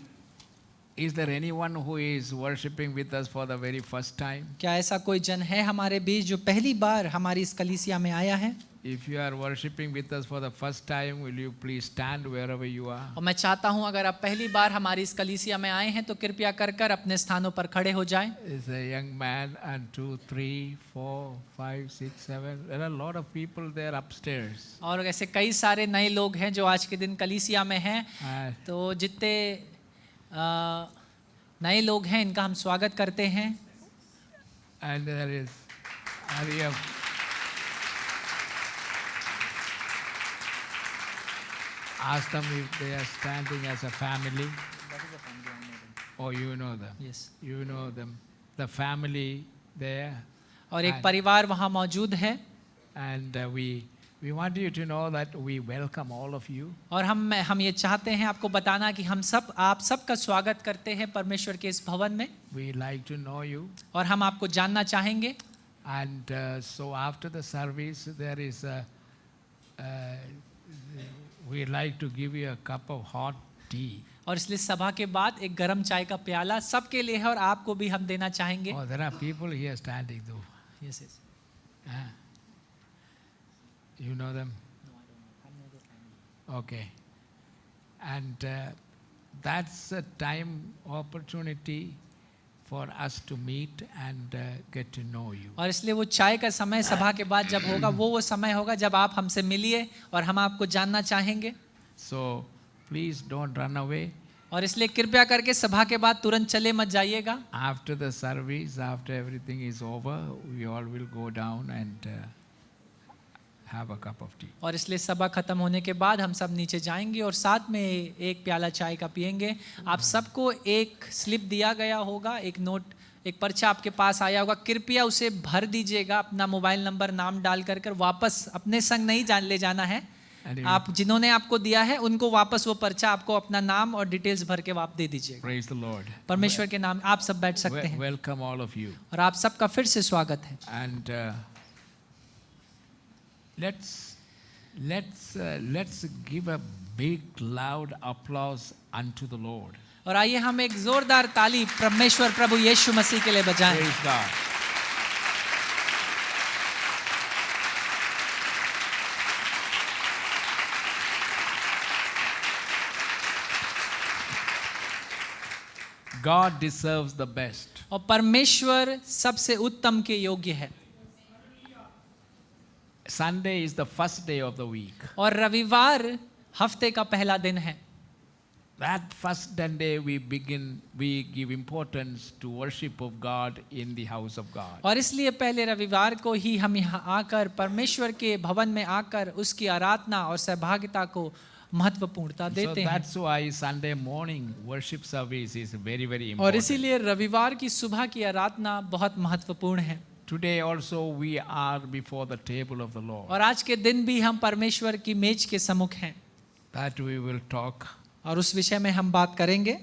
Is there anyone who is worshiping with us for the very first time? क्या ऐसा कोई जन है हमारे बीच जो पहली बार हमारी इस कलीसिया में आया है? If you are worshiping with us for the first time, will you please stand wherever you are? और मैं चाहता हूं अगर आप पहली बार हमारी इस कलीसिया में आए हैं तो कृपया कर कर अपने स्थानों पर खड़े हो जाएं। It's a young man and 2, 3, 4, 5, 6, 7. There are a lot of people there upstairs. और ऐसे कई सारे नए लोग हैं जो आज के दिन कलीसिया में हैं। तो जितने नए लोग हैं इनका हम स्वागत करते हैं। And there is Arya. Ask them if they are standing as a family. Oh, you know them. Yes. You know them. The family there. और एक परिवार वहाँ मौजूद है। And we want you to know that we welcome all of you. और हम ये चाहते हैं आपको बताना कि हम सब आप सबका स्वागत करते हैं परमेश्वर के इस भवन में। We like to know you. और हम आपको जानना चाहेंगे। And so after the service there is we like to give you a cup of hot tea. और इसलिए सभा के बाद एक गरम चाय का प्याला सबके लिए है और आपको भी हम देना चाहेंगे। Oh, there are people here standing though. Yes, yes. You know them? Okay. And that's a time opportunity for us to meet and get to know you. और इसलिए वो चाय का समय सभा के बाद जब होगा वो समय होगा जब आप हमसे मिलिए और हम आपको जानना चाहेंगे। So please don't run away. और इसलिए कृपया करके सभा के बाद तुरंत चले मत जाइएगा। After the service, after everything is over, we all will go down and have a cup of tea. और इसलिए सभा खत्म होने के बाद हम सब नीचे जाएंगे और साथ में एक प्याला चाय का पिएंगे। आप सबको एक स्लिप दिया गया होगा, एक नोट, एक पर्चा आपके पास आया होगा, कृपया उसे भर दीजिएगा। अपना मोबाइल नंबर नाम डाल कर वापस अपने संग नहीं ले जाना है। आप जिन्होंने आपको दिया है उनको वापस वो पर्चा आपको अपना नाम और डिटेल्स भर के आप दे दीजिएगा। Praise the Lord. परमेश्वर के नाम आप सब बैठ सकते हैं। Welcome all of you. और आप सबका फिर से स्वागत है। And let's give a big loud applause unto the Lord. और आइए हम एक जोरदार ताली परमेश्वर प्रभु यीशु मसीह के लिए बजाएं। Praise God. God deserves the best. और परमेश्वर सबसे उत्तम के योग्य है। Sunday is the first day of the week. और रविवार हफ्ते का पहला दिन है। That first day we give importance to worship of God in the house of God. और इसलिए पहले रविवार को ही हम यहाँ आकर परमेश्वर के भवन में आकर उसकी आराधना और सहभागिता को महत्वपूर्णता देते हैं। That's why Sunday morning worship service is very very important. और इसीलिए रविवार की सुबह की आराधना बहुत महत्वपूर्ण है। Today also we are before the table of the Lord. और आज के दिन भी हम परमेश्वर की मेज के सम्मुख हैं। That we will talk. और उस विषय में हम बात करेंगे।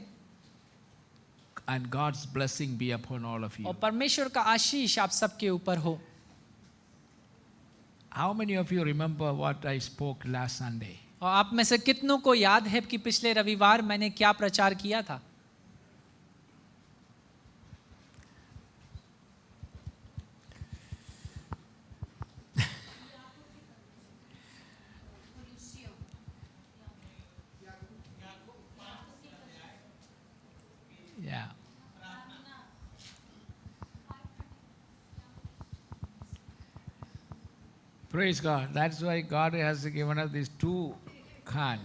And God's blessing be upon all of you. और परमेश्वर का आशीष आप सबके ऊपर हो। How many of you remember what I spoke last Sunday? और आप में से कितनों को याद है कि पिछले रविवार मैंने क्या प्रचार किया था? Yeah. Praise God. That's why God has given us these two कान.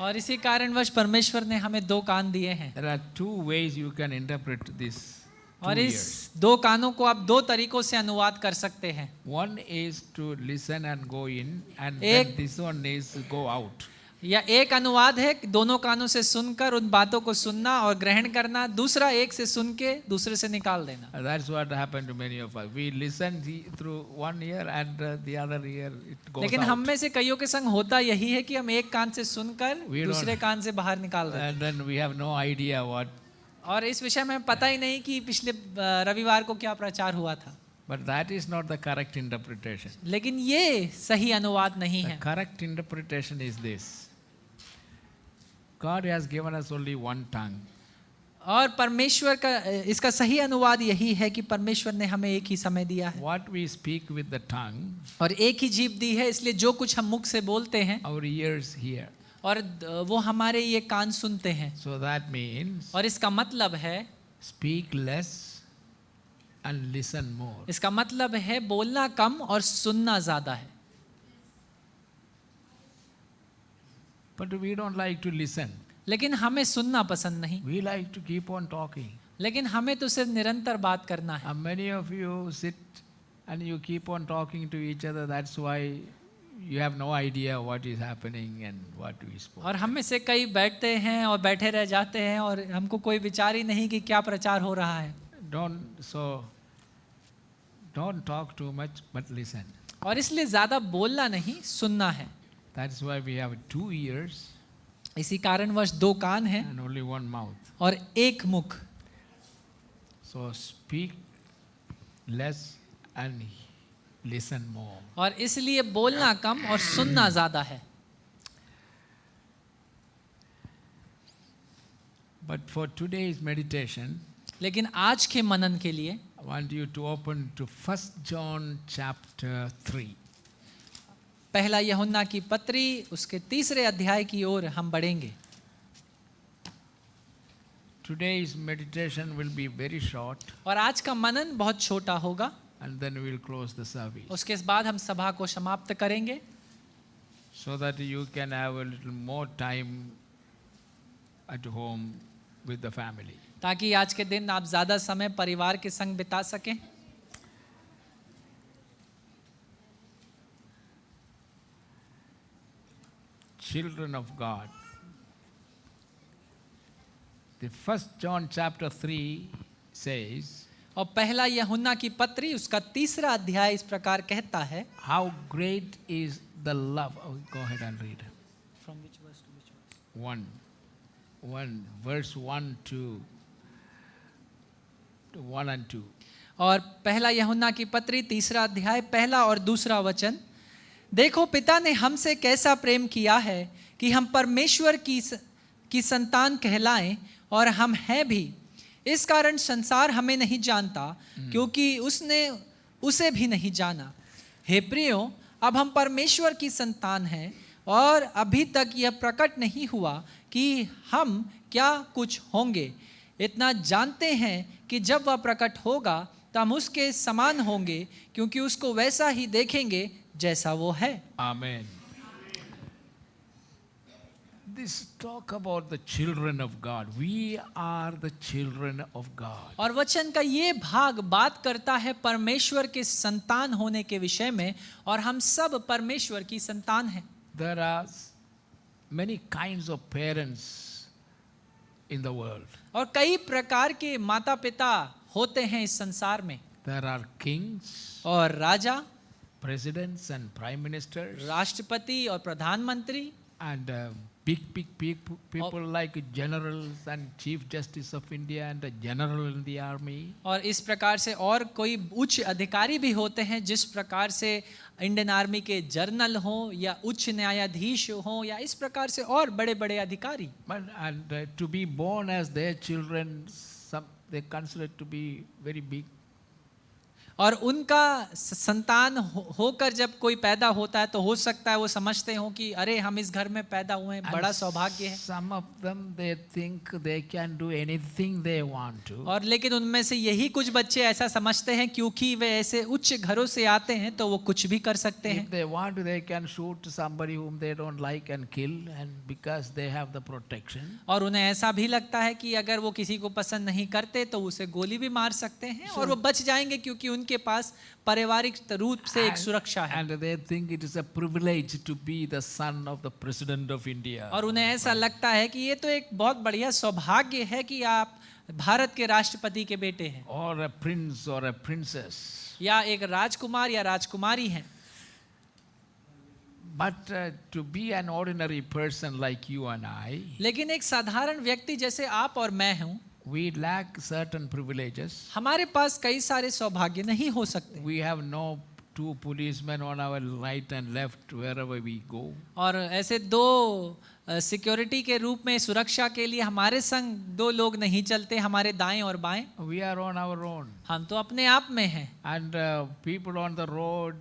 और इसी कारणवश परमेश्वर ने हमें दो कान दिए हैं। There are two ways you can interpret this और 2 इस years. 2 कानों को आप 2 तरीकों से अनुवाद कर सकते हैं। One is to listen and go in, and एक- then this one is go out. या एक अनुवाद है कि दोनों कानों से सुनकर उन बातों को सुनना और ग्रहण करना, दूसरा एक से सुन के दूसरे से निकाल देना। That's what happened to many of us. We listen through one ear and the other ear it goes लेकिन out. हम में से कईयों के संग होता यही है कि हम एक कान से सुनकर We दूसरे don't- कान से बाहर निकाल देते हैं। And then we have no idea what. और इस विषय में पता ही नहीं कि पिछले रविवार को क्या प्रचार हुआ था। But that is not the correct interpretation. लेकिन ये सही अनुवाद नहीं The है। correct interpretation is this. God has given us only one tongue. और परमेश्वर का इसका सही अनुवाद यही है कि परमेश्वर ने हमें एक ही समय दिया है What we speak with the tongue, और एक ही जीभ दी है, इसलिए जो कुछ हम मुख से बोलते हैं our ears hear. और वो हमारे ये कान सुनते हैं। So that means और इसका मतलब है speak less and listen more. इसका मतलब है बोलना कम और सुनना ज्यादा है। But we don't like to listen. लेकिन हमें सुनना पसंद नहीं, We like to keep on talking. लेकिन हमें तो सिर्फ निरंतर बात करना है। And many of you sit and you keep on talking to each other. That's why you have no idea what is happening and what we spoke. और हम में से कई बैठते हैं और बैठे रह जाते हैं और हमको कोई विचार ही नहीं कि क्या प्रचार हो रहा है। Don't talk too much, but listen. और इसलिए ज्यादा बोलना नहीं, सुनना है। That's why we have 2 ears इसी कारणवश 2 कान हैं and only 1 mouth. और एक मुख। So speak less and listen more. और इसलिए बोलना कम और सुनना ज्यादा है। But for today's meditation, लेकिन आज के मनन के लिए I want you to open to 1 John chapter 3. पहला यूहन्ना की पत्री उसके 3 अध्याय की ओर हम बढ़ेंगे। Today's meditation will be very short, और आज का मनन बहुत छोटा होगा। and then we will close the service उसके बाद हम सभा को समाप्त करेंगे so that you can have a little more time at home with the family. ताकि आज के दिन आप ज्यादा समय परिवार के संग बिता सकें। Children of God. The 1 John chapter 3 says, और पहला यूहन्ना की पत्री उसका 3 अध्याय इस प्रकार कहता है। how great is the love. Oh, go ahead and read. From which verse to which verse? 1 verse 1 to 1 and 2. और पहला यूहन्ना की पत्री 3 अध्याय पहला और दूसरा वचन। देखो पिता ने हमसे कैसा प्रेम किया है कि हम परमेश्वर की संतान कहलाएं, और हम हैं भी। इस कारण संसार हमें नहीं जानता क्योंकि उसने उसे भी नहीं जाना। हे प्रियो, अब हम परमेश्वर की संतान हैं और अभी तक यह प्रकट नहीं हुआ कि हम क्या कुछ होंगे। इतना जानते हैं कि जब वह प्रकट होगा तो हम उसके समान होंगे, क्योंकि उसको वैसा ही देखेंगे जैसा वो है। Amen. This talk about the children of God. We are the children of God. और वचन का ये भाग बात करता है परमेश्वर के संतान होने के विषय में, और हम सब परमेश्वर की संतान हैं। There are many kinds of parents in the world. और कई प्रकार के माता पिता होते हैं इस संसार में। There are kings, और राजा, presidents and prime ministers, राष्ट्रपति और प्रधानमंत्री, and big people like generals and chief justice of India and a general in the army. और इस प्रकार से और कोई उच्च अधिकारी भी होते हैं, जिस प्रकार से इंडियन आर्मी के जर्नल हों या उच्च न्यायाधीश हों या इस प्रकार से और बड़े बड़े अधिकारी। And to be born as their children, they consider to be very big. और उनका संतान होकर जब कोई पैदा होता है तो हो सकता है वो समझते हो कि अरे हम इस घर में पैदा हुए हैं, बड़ा सौभाग्य है। Some of them they think they can do anything they want to. और लेकिन उनमें से यही कुछ बच्चे ऐसा समझते हैं क्योंकि वे ऐसे उच्च घरों से आते हैं तो वो कुछ भी कर सकते If हैं। they want, they can shoot somebody whom they don't like and kill, and because they have the protection. और उन्हें ऐसा भी लगता है कि अगर वो किसी को पसंद नहीं करते तो उसे गोली भी मार सकते हैं और वो बच जाएंगे क्योंकि उनके पास पारिवारिक रूप से एक सुरक्षा है। And they think it is a privilege to be the son of the President of India. और उन्हें ऐसा लगता है कि ये तो एक बहुत बढ़िया सौभाग्य है कि आप भारत के राष्ट्रपति के बेटे हैं, Or a prince or a princess. या एक राजकुमार या राजकुमारी हैं। But to be an ordinary person like you and I, लेकिन एक साधारण व्यक्ति जैसे आप और मैं हूँ, we lack certain privileges. हमारे पास कई सारे सौभाग्य नहीं हो सकते। We have no two policemen on our right and left wherever we go. और ऐसे दो सिक्योरिटी के रूप में सुरक्षा के लिए हमारे संग दो लोग नहीं चलते, हमारे दाएं और बाएं। We are on our own. हम तो अपने आप में हैं। And people on the road,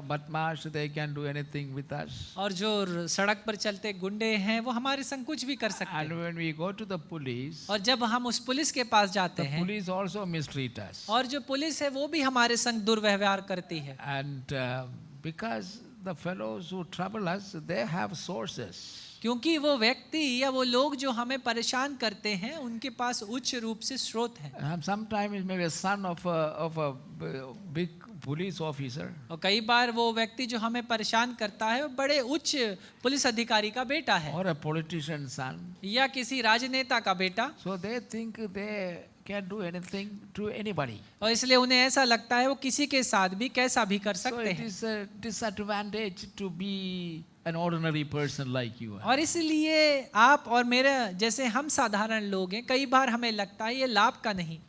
badmash, they can do anything with us. और जो सड़क पर चलते गुंडे हैं वो हमारे संग कुछ भी कर सकते And हैं। when we go to the police, और जब हम उस पुलिस के पास जाते the हैं, police also mistreat us. और जो पुलिस है वो भी हमारे संग दुर्व्यवहार करती है। And because the fellows who trouble us, they have sources. क्योंकि वो व्यक्ति या वो लोग जो हमें परेशान करते हैं उनके पास उच्च रूप से स्रोत है। Sometimes maybe a son of a big police officer. और कई बार वो व्यक्ति जो हमें परेशान करता है वो बड़े उच्च पुलिस अधिकारी का बेटा है, Or a politician's son. या किसी राजनेता का बेटा। So they think they can do anything to anybody. और इसलिए उन्हें ऐसा लगता है वो किसी के साथ भी कैसा भी कर So सकते it हैं। is a disadvantage to be an ordinary person like you are. और इसलिए आप और मेरे जैसे हम साधारण लोग हैं, कई बार हमें लगता है ये लाभ का नहीं।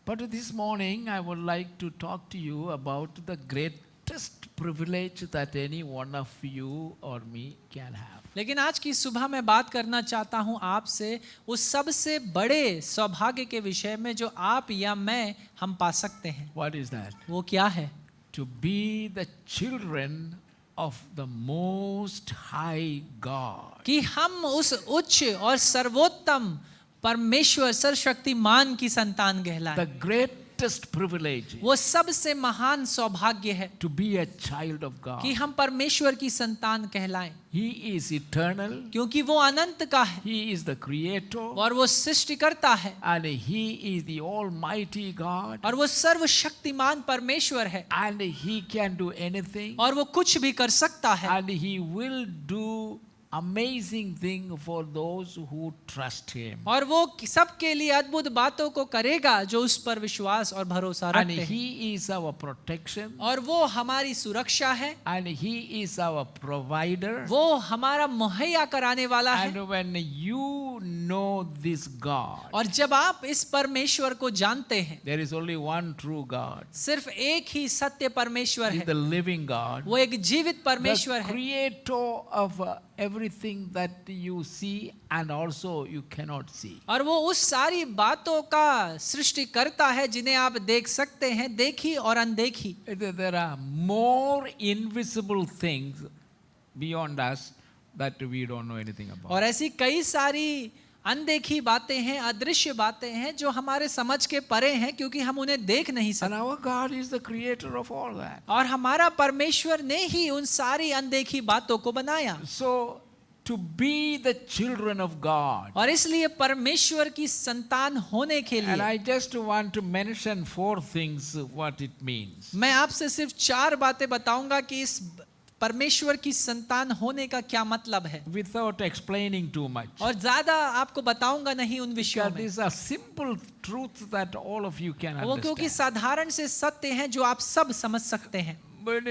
But this morning I would like to talk to you about the greatest privilege that any one of you or me can have. लेकिन आज की सुबह मैं बात करना चाहता हूं आपसे उस सबसे बड़े सौभाग्य के विषय में जो आप या मैं हम पा सकते हैं। What is that? वो क्या है? To be the children of the Most High God. कि हम उस उच्च और सर्वोत्तम परमेश्वर सर्वशक्तिमान की संतान कहलाएं। The greatest privilege वो सबसे महान सौभाग्य है to be a child of God. कि हम परमेश्वर की संतान कहलाएं, He is eternal. क्योंकि वो अनंत का है He is the creator. और वो सृष्टिकर्ता है And He is the Almighty God. और वो सर्वशक्तिमान परमेश्वर है And He can do anything. और वो कुछ भी कर सकता है And He will do amazing thing for those who trust Him. और वो सबके लिए अद्भुत बातों को करेगा जो उस पर विश्वास और भरोसा And रखते हैं। He is our protection. और वो हमारी सुरक्षा है, And He is our provider. वो हमारा मुहैया कराने वाला है। And when you know this God, और जब आप इस परमेश्वर को जानते हैं, there is only one true God. सिर्फ एक ही सत्य परमेश्वर He is है, the living God. वो एक जीवित परमेश्वर The है creator of everything that you see and also you cannot see. और वो उस सारी बातों का सृष्टिकर्ता है जिन्हें आप देख सकते हैं, देखी और अनदेखी। There are more invisible things beyond us that we don't know anything about. और ऐसी कई सारी अनदेखी बातें हैं, अदृश्य बातें हैं जो हमारे समझ के परे हैं क्योंकि हम उन्हें देख नहीं And सकते। our God is the creator of all that. और हमारा परमेश्वर ने ही उन सारी अनदेखी बातों को बनाया। So to be the children of God. और इसलिए परमेश्वर की संतान होने के And लिए I just want to mention 4 things what it means. मैं आपसे सिर्फ 4 बातें बताऊंगा कि इस परमेश्वर की संतान होने का क्या मतलब है, Without explaining too much. और ज्यादा आपको बताऊंगा नहीं उन विषयों Because में। these are simple truths that all of you can वो क्योंकि understand. साधारण से सत्य हैं जो आप सब समझ सकते हैं। But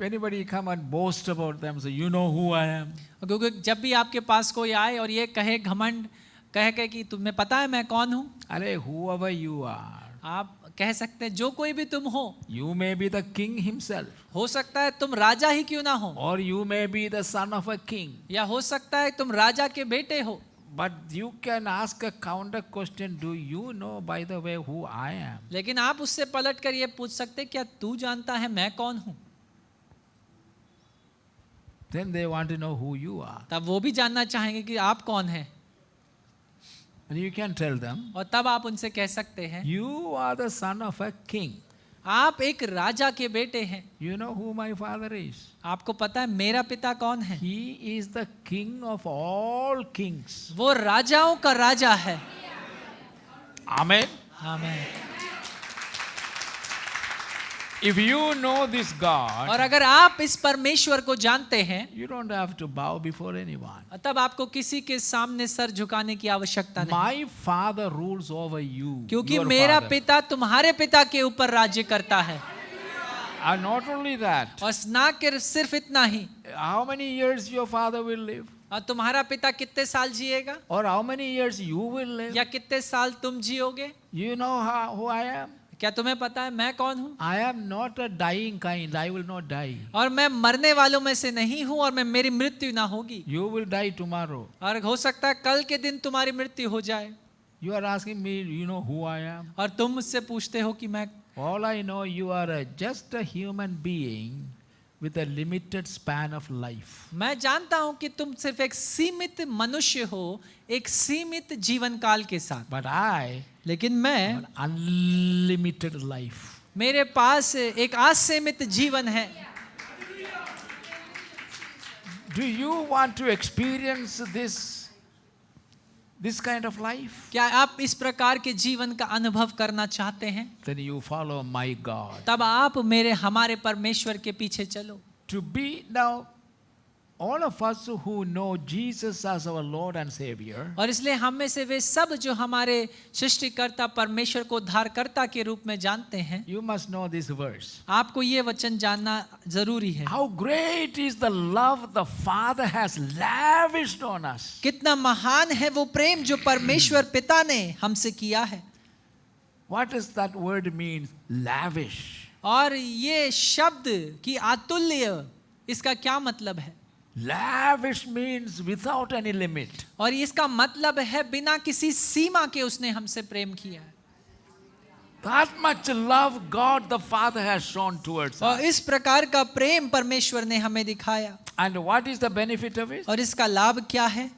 anybody come and boast about them, so you know who I am. क्योंकि जब भी आपके पास कोई आए और ये कहे घमंड कह के कि तुम्हें पता है मैं कौन हूँ, अरे whoever you are, आप कह सकते हैं जो कोई भी तुम हो। you may be the king himself, हो सकता है तुम राजा ही क्यों ना हो, or you may be the son of a king. या हो सकता है तुम राजा के बेटे हो। But you can ask a counter question, do you know, by the way, who I am? लेकिन आप उससे पलट कर ये पूछ सकते, क्या तू जानता है मैं कौन हूँ? Then they want to know who you are. तब वो भी जानना चाहेंगे कि आप कौन हैं, And you can tell them, और तब आप उनसे कह सकते हैं, you are the son of a king. आप एक राजा के बेटे हैं। You know who my father is? आपको पता है मेरा पिता कौन है? He is the king of all kings. वो राजाओं का राजा है। Amen. आमीन। If you know this God, और अगर आप इस परमेश्वर को जानते हैं, you don't have to bow before anyone. तब आपको किसी के सामने सर झुकाने की आवश्यकता नहीं, My father rules over you. क्योंकि your मेरा father. पिता तुम्हारे पिता के ऊपर राज्य करता है। And not only that, और ना कि सिर्फ इतना ही, how many years your father will live? और तुम्हारा पिता कितने साल जिएगा, Or how many years you will live? या कितने साल तुम जियोगे? You know who I am? क्या तुम्हें पता है मैं कौन हूँ? I am not a dying kind. I will not die. और मैं मरने वालों में से नहीं हूँ, और मैं मेरी मृत्यु ना होगी। You will die tomorrow. और हो सकता है कल के दिन तुम्हारी मृत्यु हो जाए। You are asking me, you know who I am? और तुम मुझसे पूछते हो कि मैं, All I know, you are just a human being with a limited span of life. मैं जानता हूँ कि तुम सिर्फ एक सीमित मनुष्य हो, एक सीमित जीवन काल के साथ। But I लेकिन मैं, have an unlimited life. मेरे पास एक असीमित जीवन है। Do you want to experience this kind of life? क्या आप इस प्रकार के जीवन का अनुभव करना चाहते हैं? Then you follow my God. तब आप हमारे परमेश्वर के पीछे चलो। To be now, all of us who know Jesus as our Lord and Savior, और इसलिए हम में से वे सब जो हमारे सृष्टिकर्ता परमेश्वर को उद्धारकर्ता के रूप में जानते हैं, you must know this verse. आपको ये वचन जानना जरूरी है। How great is the love the Father has lavished on us. कितना महान है वो प्रेम जो परमेश्वर पिता ने हमसे किया है। What does that word mean? Lavish. और ये शब्द की अतुल्य, इसका क्या मतलब है? Lavish means without any limit. और इसका मतलब है बिना किसी सीमा के उसने हमसे प्रेम किया है। That much love God the Father has shown towards और us. इस प्रकार का प्रेम परमेश्वर ने हमें दिखाया। And what is the benefit of it? और इसका लाभ क्या है?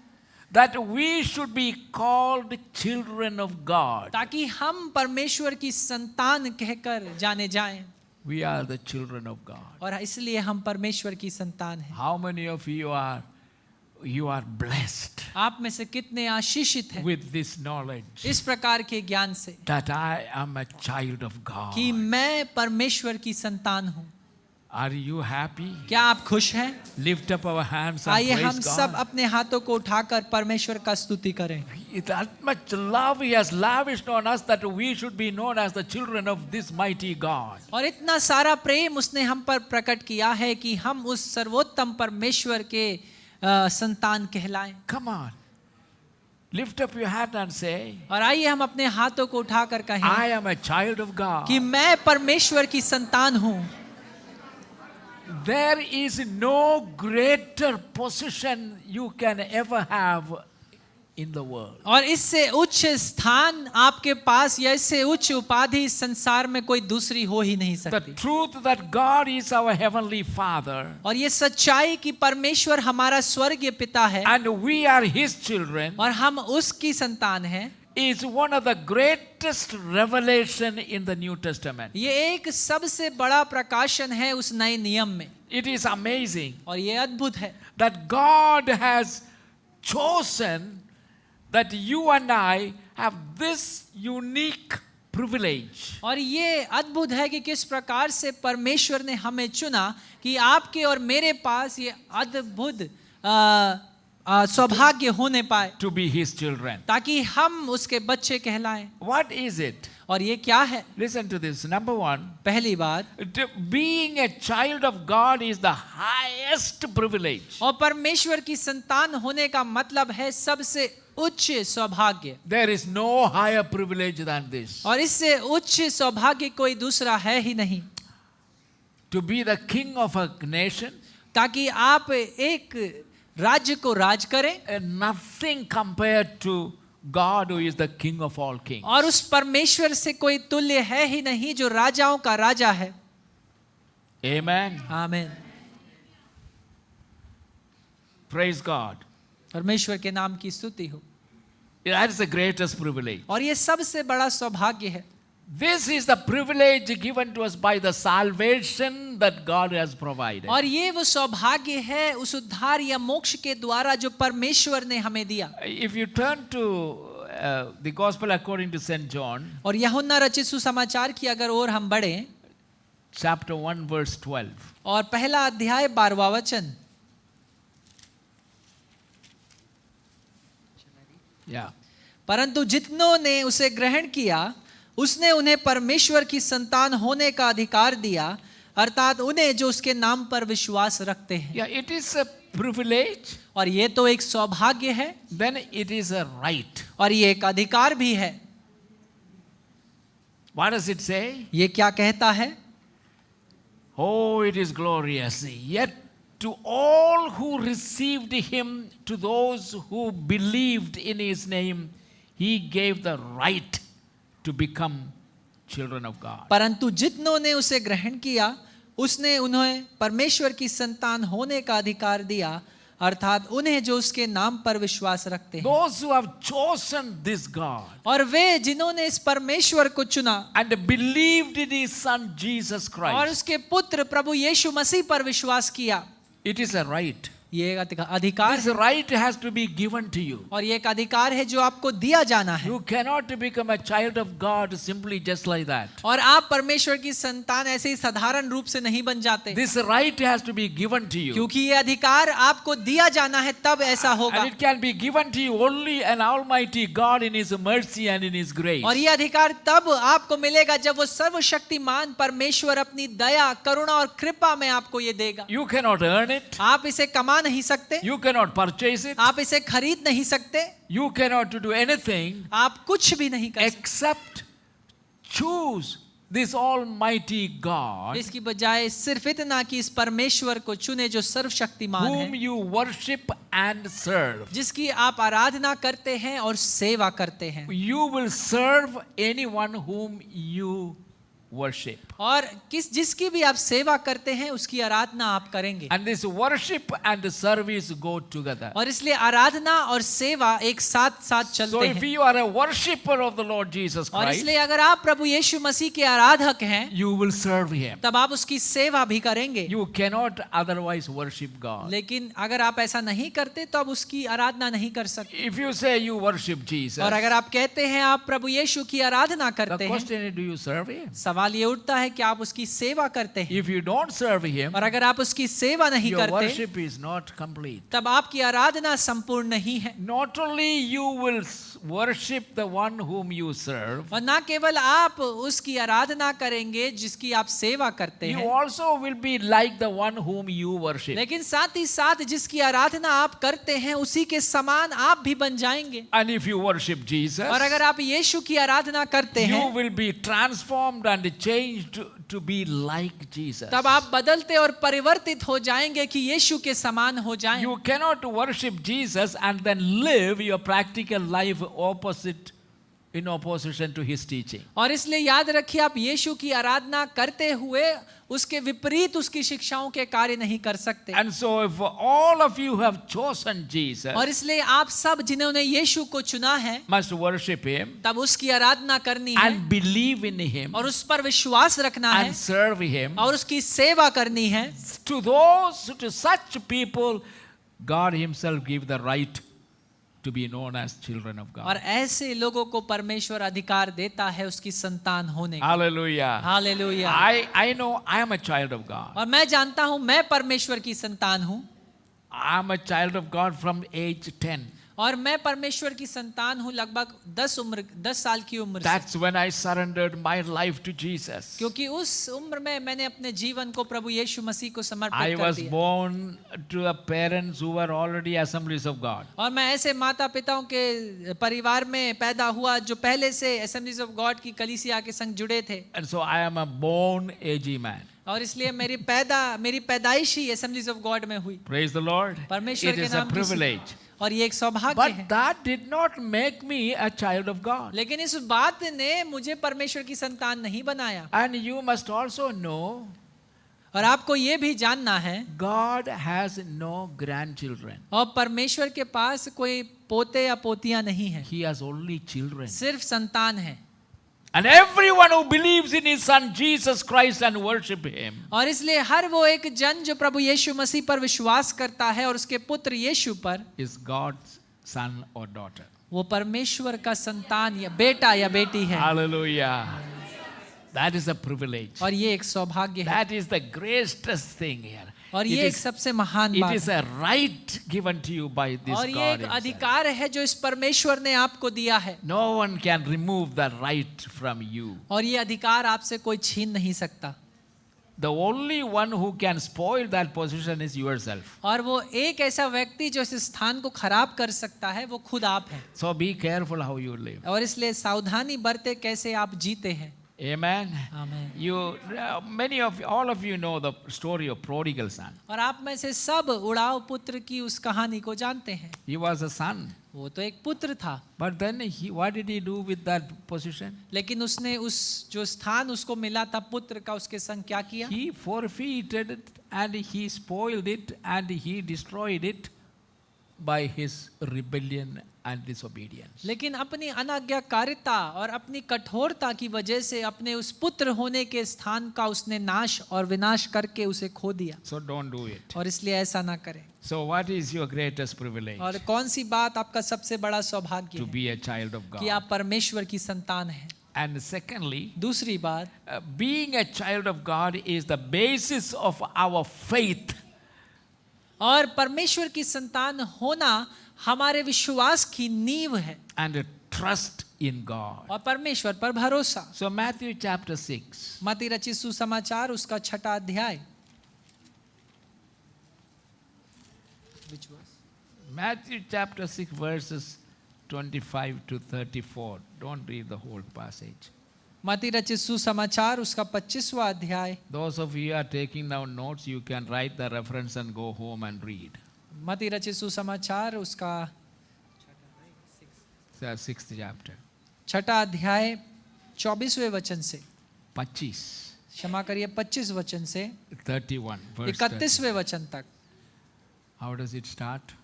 That we should be called children of God. ताकि हम परमेश्वर की संतान कहकर जाने जाएं। We are the children of God. और इसलिए हम परमेश्वर की संतान हैं। How many of you are blessed आप में से कितने आशीषित हैं with this knowledge इस प्रकार के ज्ञान से that I am a child of God? कि मैं परमेश्वर की संतान हूँ। Are you happy? क्या आप खुश हैं? Lift up our hands and आइए हम praise सब God. अपने हाथों को उठाकर परमेश्वर का स्तुति करें। That much love He has lavished on us that we should be known as the children of this mighty God. और इतना सारा प्रेम उसने हम पर प्रकट किया है कि हम उस सर्वोत्तम परमेश्वर के संतान कहलाएं। Come on. Lift up your hand and say, और आइए हम अपने हाथों को उठाकर कहें I am a child of God. कि मैं परमेश्वर की संतान हूँ। There is no greater position you can ever have in the world. और इससे उच्च स्थान आपके पास या इससे उच्च उपाधि इस संसार में कोई दूसरी हो ही नहीं The सकती। truth that God is our heavenly Father और ये सच्चाई कि परमेश्वर हमारा स्वर्गीय पिता है and we are His children और हम उसकी संतान हैं, is one of the greatest revelation in the New Testament. ये एक सबसे बड़ा प्रकाशन है उस नए नियम में। It is amazing और ये अद्भुत है that God has chosen that you and I have this unique privilege. और ये अद्भुत है कि किस प्रकार से परमेश्वर ने हमें चुना कि आपके और मेरे पास ये अद्भुत सौभाग्य होने पाए To be His children. ताकि हम उसके बच्चे कहलाएं। What is it? और ये क्या है? Listen to this. Number one, पहली बात, being a child of God is the highest privilege. और परमेश्वर की संतान होने का मतलब है सबसे उच्च सौभाग्य। There is no higher privilege than this. और इससे उच्च सौभाग्य कोई दूसरा है ही नहीं। To be the king of a nation, ताकि आप एक राज्य को राज करें, nothing compared to God who is the King of all kings. और उस परमेश्वर से कोई तुल्य है ही नहीं जो राजाओं का राजा है। Amen. आमीन। Praise God. परमेश्वर के नाम की स्तुति हो। That is the greatest privilege. और ये सबसे बड़ा सौभाग्य है। This is the privilege given to us by the salvation that God has provided. और ये वो सौभाग्य है उस उद्धार या मोक्ष के द्वारा जो परमेश्वर ने हमें दिया। If you turn to the Gospel according to St. John, और यूहन्ना रचित सुसमाचार की अगर और हम बढ़ें, chapter 1 verse 12. और पहला अध्याय 12वां वचन। Yeah. परंतु जितनों ने उसे ग्रहण किया उसने उन्हें परमेश्वर की संतान होने का अधिकार दिया, अर्थात उन्हें जो उसके नाम पर विश्वास रखते हैं। Yeah, it is a privilege. और ये तो एक सौभाग्य है, Then it is a right. और ये एक अधिकार भी है। What does it say? ये क्या कहता है? Oh, it is glorious. Yet to all who received him, to those who believed in his name, he gave the right to become children of God. परंतु जितनों ने उसे ग्रहण किया उसने उन्हें परमेश्वर की संतान होने का अधिकार दिया, अर्थात उन्हें जो उसके नाम पर विश्वास रखते हैं। Those who have chosen this God और वे जिन्होंने इस परमेश्वर को चुना and believed in his son Jesus और Christ, उसके पुत्र प्रभु यीशु मसीह पर विश्वास किया, it is a right. ये एक अधिकार This है, right has to be given to you. और ये एक अधिकार है जो आपको दिया जाना है। You cannot become a child of God simply just like that. और आप परमेश्वर की संतान ऐसे ही साधारण रूप से नहीं बन जाते, This right has to be given to you. क्योंकि ये अधिकार आपको दिया जाना है, तब ऐसा होगा। And it can be given to you only an almighty God in his mercy and in his grace. और ये अधिकार तब आपको मिलेगा जब वो सर्वशक्तिमान परमेश्वर अपनी दया, करुणा और कृपा में आपको ये देगा। You cannot earn it. आप इसे कमा नहीं सकते, You cannot purchase it. आप इसे खरीद नहीं सकते, You cannot do anything आप कुछ भी नहीं कर सकते, except choose this almighty God इसकी बजाय सिर्फ इतना कि इस परमेश्वर को चुने जो सर्वशक्तिमान whom है, you worship and serve. जिसकी आप आराधना करते हैं और सेवा करते हैं। You will serve anyone whom you worship. और जिसकी भी आप सेवा करते हैं उसकी आराधना आप करेंगे। And this worship and service go together. और इसलिए आराधना और सेवा एक साथ साथ So चलते if हैं। you are a worshipper of the Lord Jesus और Christ, इसलिए अगर आप प्रभु यीशु मसीह के आराधक हैं you will serve him. तब आप उसकी सेवा भी करेंगे। You cannot otherwise worship God. लेकिन अगर आप ऐसा नहीं करते तो आप उसकी आराधना नहीं कर सकते। If you say you worship Jesus, और अगर आप कहते हैं आप प्रभु यीशु की आराधना the करते हैं, question is, do you serve him? सवाल ये उठता है कि आप उसकी सेवा करते हैं। If you don't serve him, और अगर आप उसकी सेवा नहीं your करते worship is not complete. तब आपकी आराधना संपूर्ण नहीं है। Not only you will worship the one whom you serve, और ना केवल आप उसकी आराधना करेंगे जिसकी आप सेवा करते you हैं, also will be like the one whom you worship. लेकिन साथ ही साथ जिसकी आराधना आप करते हैं उसी के समान आप भी बन जाएंगे। And if you worship Jesus, और अगर आप यीशु की आराधना करते you हैं will be transformed and changed to be like Jesus. तब आप बदलते और परिवर्तित हो जाएंगे कि यीशु के समान हो जाएं। You cannot worship Jesus and then live your practical life opposite, in opposition to his teaching. और इसलिए याद रखिए आप यीशु की आराधना करते हुए उसके विपरीत उसकी शिक्षाओं के कार्य नहीं कर सकते। And so if all of you have chosen Jesus, और इसलिए आप सब जिन्होंने यीशु को चुना है must worship him तब उसकी आराधना करनी है and believe in him और उस पर विश्वास रखना है and serve him. और उसकी सेवा करनी है। To such people, God himself give the right to be known as children of और God. ऐसे लोगों को परमेश्वर अधिकार देता है उसकी संतान होने का। Hallelujah. Hallelujah. I know I am a child of God. और मैं जानता हूं मैं परमेश्वर की संतान हूं I am a child of God from age 10. और मैं परमेश्वर की संतान हूं लगभग 10 साल की उम्र से, That's when I surrendered my life to Jesus. क्योंकि उस उम्र में मैंने अपने जीवन को प्रभु यीशु मसीह को I समर्पित कर was दिया। born to a parents who were already Assemblies of God. और मैं ऐसे माता पिताओं के परिवार में पैदा हुआ जो पहले से असेंबलीज ऑफ गॉड की कलीसिया के संग जुड़े थे। And so I am a born AG man. और इसलिए मेरी पैदाइश ही Assemblies of God में हुई। Praise the Lord. परमेश्वर It के is a नाम की privilege. और ये एक सौभाग्य But है। that did not make me a child of God. लेकिन इस बात ने मुझे परमेश्वर की संतान नहीं बनाया। And you must also know और आपको ये भी जानना है, God has no grandchildren. और परमेश्वर के पास कोई पोते या पोतियां नहीं है, He has only children. सिर्फ संतान है। And everyone who believes in his son Jesus Christ and worship him और इसलिए हर वो एक जन जो प्रभु यीशु मसीह पर विश्वास करता है और उसके पुत्र यीशु पर, is God's son or daughter. वो परमेश्वर का संतान या बेटा या बेटी है। Hallelujah. That is a privilege. और ये एक सौभाग्य है, That is the greatest thing here. और It ये एक is- सबसे महान It बात is है। a right given to you by this और ये God एक himself. अधिकार है जो इस परमेश्वर ने आपको दिया है, No one can remove that right from you. और ये अधिकार आपसे कोई छीन नहीं सकता। The only one who can spoil that position is yourself. और वो एक ऐसा व्यक्ति जो इस स्थान को खराब कर सकता है, वो खुद आप हैं। So be careful how you live. और इसलिए सावधानी बरते कैसे आप जीते हैं। Amen. आमीन। All of you know the story of prodigal son. और आप में से सब उड़ाव पुत्र की उस कहानी को जानते हैं। He was a son, वो तो एक पुत्र था, but then what did he do with that position? लेकिन उसने उस जो स्थान उसको मिला था पुत्र का, उसके संग क्या किया? He forfeited it and he spoiled it and he destroyed it by his rebellion and disobedience. लेकिन अपनी अनाज्ञाकारिता और अपनी कठोरता की वजह से अपने उस पुत्र होने के स्थान का उसने नाश और विनाश करके उसे खो दिया। So don't do it. और इसलिए ऐसा ना करें। So what is your greatest privilege? और कौन सी बात आपका सबसे बड़ा सौभाग्य To है? be a child of कि God. आप परमेश्वर की संतान हैं। And secondly, दूसरी बात, being a child of God is the basis of our faith. और परमेश्वर की संतान होना हमारे विश्वास की नींव है And trust in God. और परमेश्वर पर भरोसा। So Matthew chapter 6. मत्ती रचित सुसमाचार उसका 6 अध्याय। Matthew chapter 6 verses 25 to 34. Don't read the whole passage. मत्ती रचित सुसमाचार उसका 25वां अध्याय। Those of you who are taking down notes, you can write the reference and go home and read. मत्ती रचित सुसमाचार उसका The 6th chapter. 6 अध्याय 24वें वचन से, 25, क्षमा करिए 25 वचन से 31, verse 30. 31वें वचन तक। How does it start?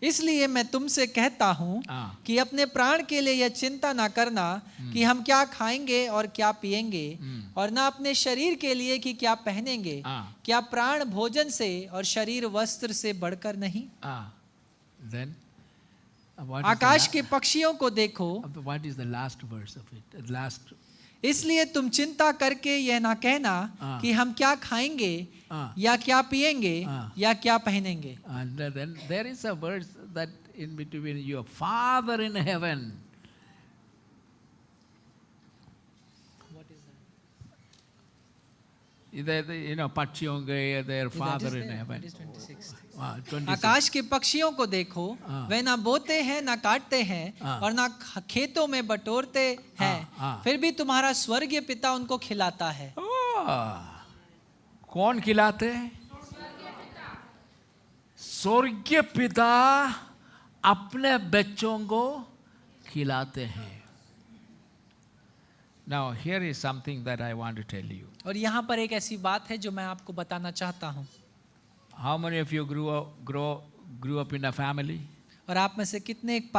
इसलिए मैं तुमसे कहता हूँ हाँ। कि अपने प्राण के लिए यह चिंता ना करना कि हम क्या खाएंगे और क्या पिएंगे, और ना अपने शरीर के लिए कि क्या पहनेंगे। हाँ। क्या प्राण भोजन से और शरीर वस्त्र से बढ़कर नहीं? Then what आकाश is के पक्षियों को देखो। what is the last verse of it? The last. इसलिए तुम चिंता करके यह ना कहना कि हम क्या खाएंगे या क्या पिएंगे या क्या पहनेंगे। And then there is a verse that in between, your Father in heaven. What is that? Pachiyonge, their Father in heaven. 26. आकाश के पक्षियों को देखो, वे ना बोते हैं ना काटते हैं और ना खेतों में बटोरते हैं, फिर भी तुम्हारा स्वर्गीय पिता उनको खिलाता है। कौन खिलाते हैं? स्वर्गीय पिता अपने बच्चों को खिलाते हैं। Now here is something that I want to tell you. और यहाँ पर एक ऐसी बात है जो मैं आपको बताना चाहता हूँ। How many of you grew up in a family? और आप में से कितने एक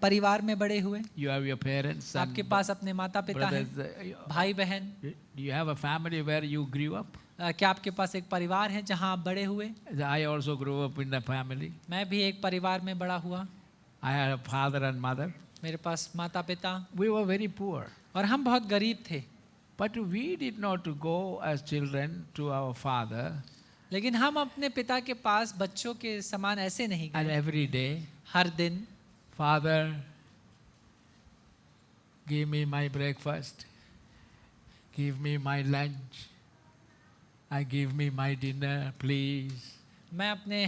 परिवार में बड़े हुए? You have your parents and आपके पास अपने माता पिता हैं, brothers. भाई बहन। Do you have a family where you grew up? क्या आपके पास एक परिवार है जहाँ आप बड़े हुए? I also grew up in a family. मैं भी एक परिवार में बड़ा हुआ। I had a father and mother. मेरे पास माता पिता, We were very poor. और हम बहुत गरीब थे। But we did not go as children to our father लेकिन हम अपने पिता के पास बच्चों के समान ऐसे नहीं and गए। every day, हर दिन, Father, give me my breakfast, give me my lunch, give me my dinner, please.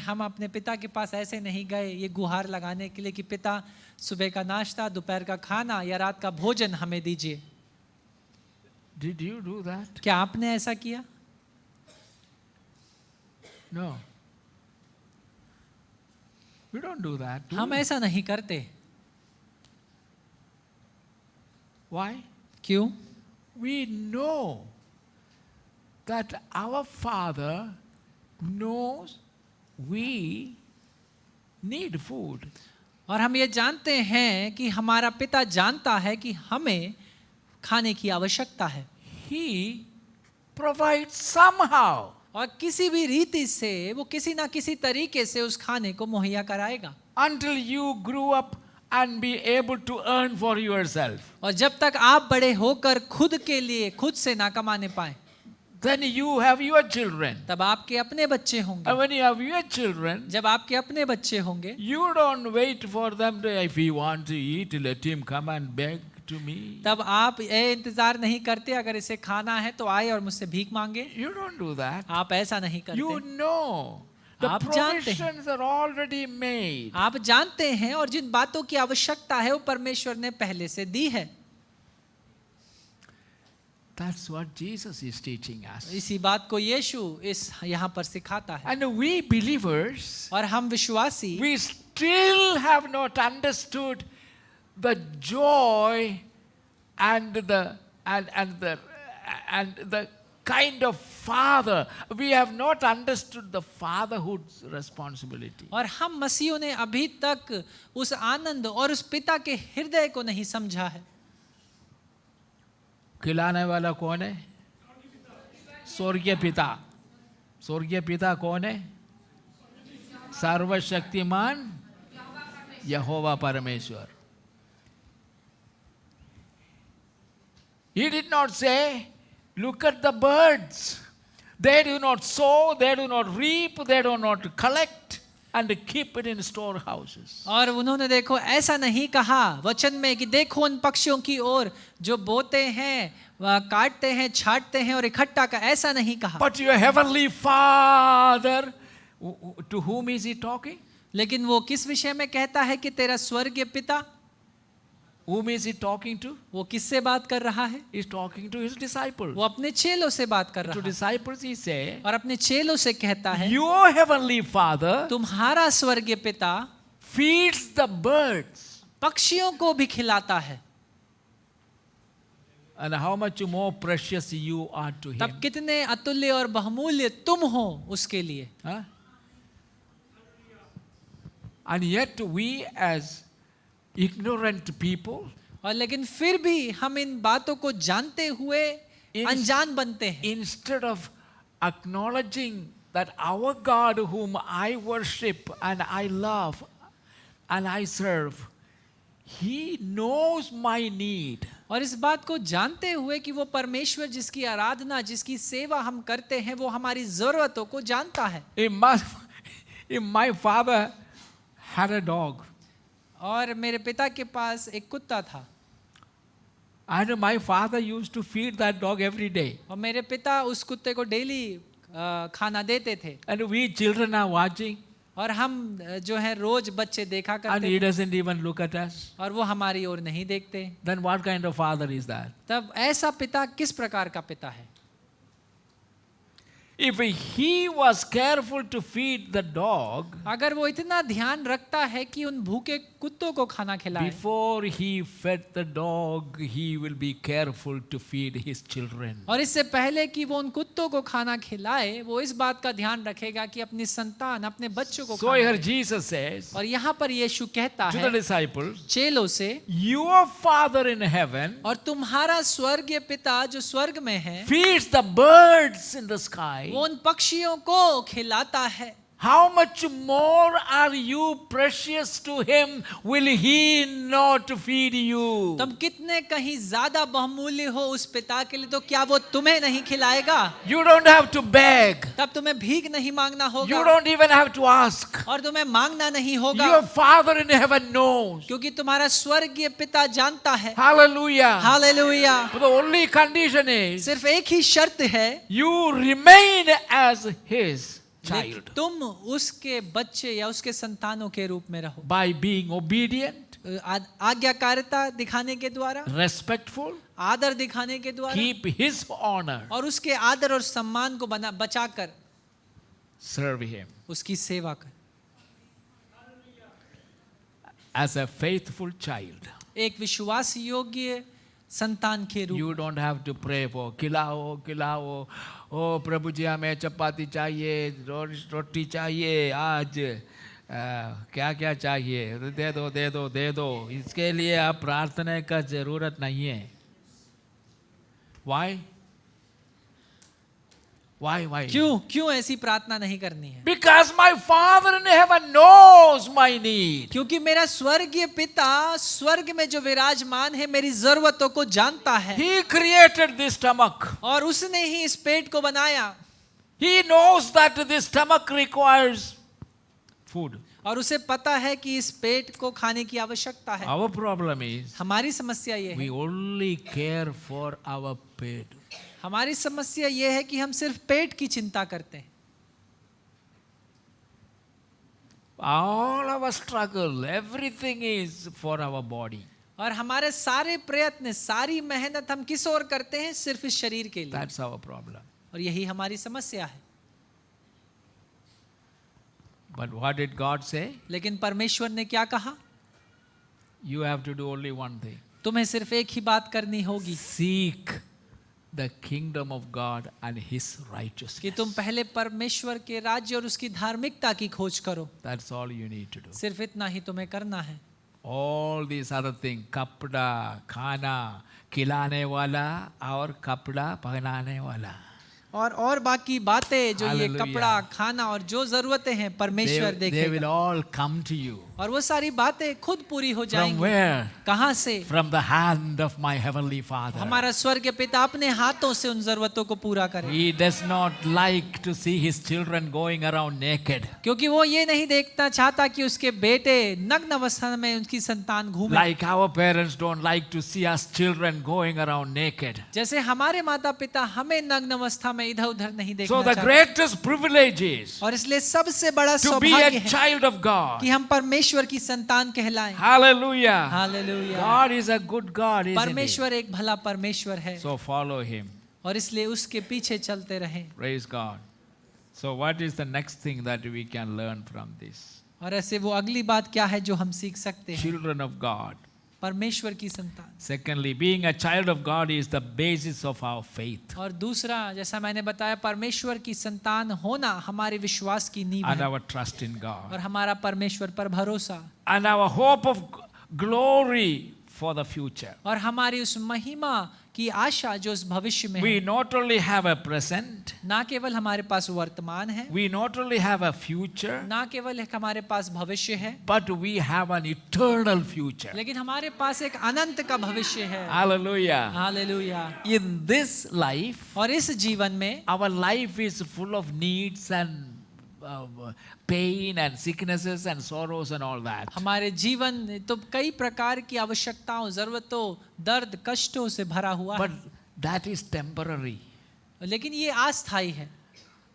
हम अपने पिता के पास ऐसे नहीं गए ये गुहार लगाने के लिए कि पिता सुबह का नाश्ता, दोपहर का खाना या रात का भोजन हमें दीजिए। Did you do that? क्या आपने ऐसा किया? No. We don't do that. Do हम we? ऐसा नहीं करते. Why? क्यों? We know that our Father knows we need food. और हम ये जानते हैं कि हमारा पिता जानता है कि हमें खाने की आवश्यकता है. He provides somehow. और किसी भी रीति से वो किसी ना किसी तरीके से उस खाने को मुहैया कराएगा. Until you grew up and be able to earn for yourself. और जब तक आप बड़े होकर खुद के लिए खुद से ना कमाने पाए, Then you have your children. तब आपके अपने बच्चे होंगे. And when you have your children, जब आपके अपने बच्चे होंगे, you don't wait for them to, if he wants to eat, let him come and beg to me. तब आप ये इंतजार नहीं करते अगर इसे खाना है तो आए और मुझसे भीख मांगे. You don't do that. आप ऐसा नहीं You करते. know the आप जानते हैं. provisions are already made. आप जानते हैं और जिन बातों की आवश्यकता है वो परमेश्वर ने पहले से दी है. That's what Jesus is teaching us. इसी बात को यीशु इस यहाँ पर सिखाता है. And we believers, और हम विश्वासी we still have not understood the joy and the kind of father. We have not understood the fatherhood's responsibility. और हम मसीहों ने अभी तक उस आनंद और उस पिता के हृदय को नहीं समझा है. खिलाने वाला कौन है? स्वर्गीय पिता. स्वर्गीय पिता कौन है? सर्वशक्तिमान यहोवा परमेश्वर. He did not say, look at the birds. They do not sow, they do not reap, they do not collect and keep it in storehouses. और उन्होंने देखो ऐसा नहीं कहा वचन में कि देखो उन पक्षियों की ओर जो बोते हैं, काटते हैं, छांटते हैं और इकट्ठा का. ऐसा नहीं कहा. But your heavenly Father, to whom is he talking? लेकिन वो किस विषय में कहता है कि तेरा स्वर्गीय पिता? Whom is he talking to? वो किससे बात कर रहा है? He is talking to his disciples. वो अपने चेलों से बात कर To रहा है. disciples he say, और अपने चेलों से कहता है your heavenly Father तुम्हारा स्वर्गीय पिता feeds the birds. पक्षियों को भी खिलाता है. And how much more precious you are to him. तब कितने अतुल्य और बहुमूल्य तुम हो उसके लिए. Huh? And yet we as ignorant people, और लेकिन फिर भी हम इन बातों को जानते हुए अनजान बनते हैं. instead of acknowledging that our God whom I worship and I love and I serve, he knows my need. और इस बात को जानते हुए कि वो परमेश्वर जिसकी आराधना जिसकी सेवा हम करते हैं वो हमारी जरूरतों को जानता है. If my father had a dog, और मेरे पिता के पास एक कुत्ता था and my father used to feed that dog every day, और मेरे पिता उस कुत्ते को डेली खाना देते थे. and we children are watching, और हम जो है रोज बच्चे देखा and करते he थे doesn't even look at us, और वो हमारी ओर नहीं देखते. then what kind of father is that? तब ऐसा पिता किस प्रकार का पिता है? If he was careful to feed the dog अगर वो इतना ध्यान रखता है कि उन भूखे कुत्तों को खाना खिलाए, before he fed the dog, he will be careful to feed his children. और इससे पहले कि वो उन कुत्तों को खाना खिलाए वो इस बात का ध्यान रखेगा कि अपनी संतान अपने बच्चों को So खाना here खिलाए. Jesus says और यहाँ पर यीशु कहता to the है disciples, चेलों से, your Father in heaven और तुम्हारा स्वर्गीय पिता जो स्वर्ग में है feeds the birds in the sky. वो उन पक्षियों को खिलाता है. How much more are you precious to him? Will he not feed you? तुम कितने कहीं ज्यादा बहुमूल्य हो उस पिता के लिए, तो क्या वो तुम्हें नहीं खिलाएगा? You don't have to beg. तब तुम्हें भीख नहीं मांगना You होगा don't even have to ask. और तुम्हें मांगना नहीं होगा, Your Father in heaven knows. क्योंकि तुम्हारा स्वर्गीय पिता जानता है. Hallelujah. Hallelujah. But the only condition is सिर्फ एक ही शर्त है, you remain as his child तुम उसके बच्चे या उसके संतानों के रूप में रहो. by being obedient, आज्ञाकारिता दिखाने के द्वारा, respectful, आदर दिखाने के द्वारा, keep his honor. और उसके आदर और सम्मान को बचाकर. serve Him. उसकी सेवा कर। As a faithful child, एक विश्वास योग्य संतान के रूप you don't have to pray for खिलाओ खिलाओ, ओ प्रभु जी हमें चपाती चाहिए, रोटी चाहिए, आज क्या क्या चाहिए, दे दो दे दो दे दो। इसके लिए आप प्रार्थना का जरूरत नहीं है। Why? Why? क्यों ऐसी प्रार्थना नहीं करनी है? Because my Father in heaven knows my need. क्योंकि मेरा स्वर्गीय पिता स्वर्ग में जो विराजमान है मेरी जरूरतों को जानता है। He created this stomach. और उसने ही इस पेट को बनाया। He knows that this stomach requires food. और उसे पता है कि इस पेट को खाने की आवश्यकता है। Our problem is हमारी समस्या ये we है, only care for our pet. हमारी समस्या ये है कि हम सिर्फ पेट की चिंता करते हैं। All our struggle, everything is for our body. और हमारे सारे प्रयत्न, सारी मेहनत हम किस ओर करते हैं? सिर्फ इस शरीर के लिए। That's our problem. और यही हमारी समस्या है। But what did God say? लेकिन परमेश्वर ने क्या कहा? You have to do only one thing. तुम्हें सिर्फ एक ही बात करनी होगी Seek the kingdom of God and His righteousness. कि तुम पहले परमेश्वर के राज्य और उसकी धार्मिकता की खोज करो। That's all you need to do. सिर्फ इतना ही तुम्हें करना है। All these other things, कपड़ा, खाना, खिलाने वाला और कपड़ा पहनाने वाला, और बाकी बातें जो ये Hallelujah. कपड़ा, खाना और जो जरूरतें हैं परमेश्वर they will देखेगा। all come to you. और वो सारी बातें खुद पूरी हो From जाएंगी। where? कहाँ से? From the hand of my heavenly Father. हमारा स्वर्गीय पिता अपने हाथों से उन जरूरतों को पूरा करे। He does not like to see His children going around naked. क्योंकि वो ये नहीं देखना चाहता कि उसके बेटे नग्न अवस्था में उनकी संतान घूमे। Like our parents don't like to see us children going around naked. जैसे हमारे माता पिता हमें नग्न अवस्था में इधर उधर नहीं देखना So the चाहते। greatest privilege is और इसलिए सबसे बड़ा to be सौभाग्य a है child of God. कि हम परमेश्वर की संतान कहलाएं। Hallelujah. Hallelujah. God is a good God, isn't He? परमेश्वर एक भला परमेश्वर है So follow Him. और इसलिए उसके पीछे चलते रहें। Praise God. So what is the next thing that we can learn from this? और ऐसे वो अगली बात क्या है जो हम सीख सकते हैं? Children of God. परमेश्वर की संतान। Secondly, being a child of God is the basis of our faith और दूसरा, जैसा मैंने बताया, परमेश्वर की संतान होना हमारे विश्वास की नींव and है our trust in God और हमारा परमेश्वर पर भरोसा and our hope of glory for the future. और हमारी उस महिमा की आशा जो उस भविष्य में है। We not only have a present, ना केवल हमारे पास वर्तमान है, we not only have a future, ना केवल एक हमारे पास भविष्य है, but we have an eternal future. लेकिन हमारे पास एक अनंत का भविष्य है। Hallelujah. Hallelujah. In this life, और इस जीवन में our life is full of needs and pain and sicknesses and sorrows and all that. हमारे जीवन तो कई प्रकार की आवश्यकताओं, जरूरतों, दर्द, कष्टों से भरा हुआ But है, that is temporary. लेकिन ये अस्थायी है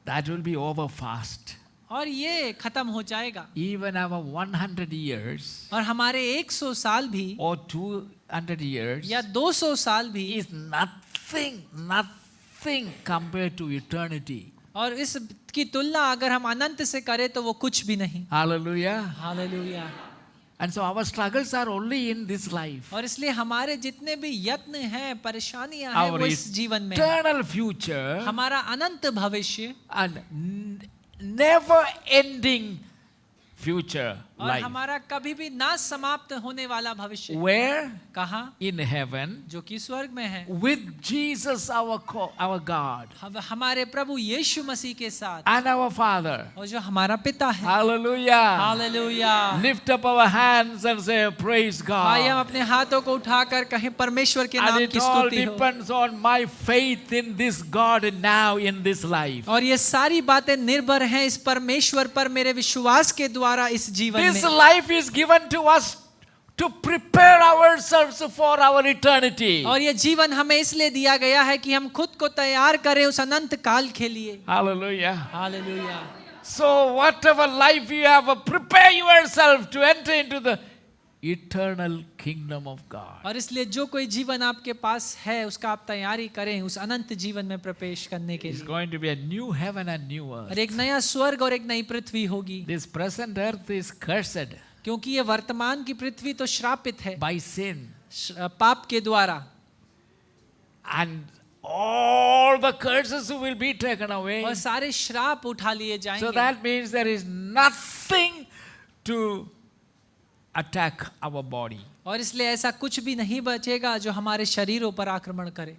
That will be over fast. और ये खत्म हो जाएगा। Even our 100 years और हमारे 100 साल भी or 200 years या 200 साल भी is nothing compared to eternity. और इसकी तुलना अगर हम अनंत से करें तो वो कुछ भी नहीं। Hallelujah. Hallelujah. And so our struggles are only in this life. और इसलिए हमारे जितने भी यत्न हैं, परेशानियां हैं, Our वो इस जीवन में हैं। eternal future हमारा अनंत भविष्य and never ending future और life. हमारा कभी भी ना समाप्त होने वाला भविष्य। Where? कहाँ? In heaven जो कि स्वर्ग में है, with Jesus our God हमारे प्रभु यीशु मसीह के साथ and our Father. और जो हमारा पिता है। Hallelujah. Hallelujah. Lift up our hands and say praise आइए हम God. अपने हाथों को उठाकर कहें परमेश्वर के And नाम it की all स्तुति हो। depends on my faith in this God now in this life. और ये सारी बातें निर्भर हैं इस परमेश्वर पर मेरे विश्वास के द्वारा इस जीवन This में। life is given to us to prepare ourselves for our eternity. और ये जीवन हमें इसलिए दिया गया है कि हम खुद को तैयार करें उस अनंत काल के लिए। Hallelujah. Hallelujah. So whatever life you have, prepare yourself to enter into the eternal kingdom of God. और इसलिए जो कोई जीवन आपके पास है उसका आप तैयारी करें उस अनंत जीवन में प्रवेश करने के It's लिए। going to be a new heaven and new और earth. एक नया स्वर्ग और एक नई पृथ्वी होगी, This present earth is cursed क्योंकि ये वर्तमान की पृथ्वी तो श्रापित है by sin, पाप के द्वारा, and all the curses will be taken away. और सारे श्राप उठा लिए So जाएंगे। that means there is nothing to attack our body. और इसलिए ऐसा कुछ भी नहीं बचेगा जो हमारे शरीरों पर आक्रमण करे।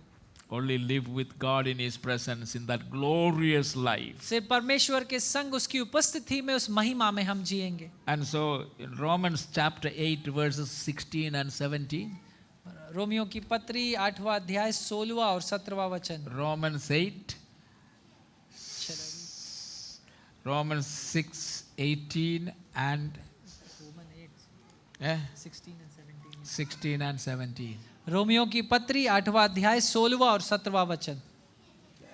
Only live with God in His presence in that glorious life. से परमेश्वर के संग उसकी उपस्थिति में उस महिमा में हम जिएंगे। And so in Romans chapter 8 verses 16 and 17. Romeo की पत्री 8वां अध्याय 16वां और 17वां वचन। Romans 8. Romans 6, 18 and 16 and 17. Romeo की पत्री 8वां अध्याय 16वां और 17वां वचन।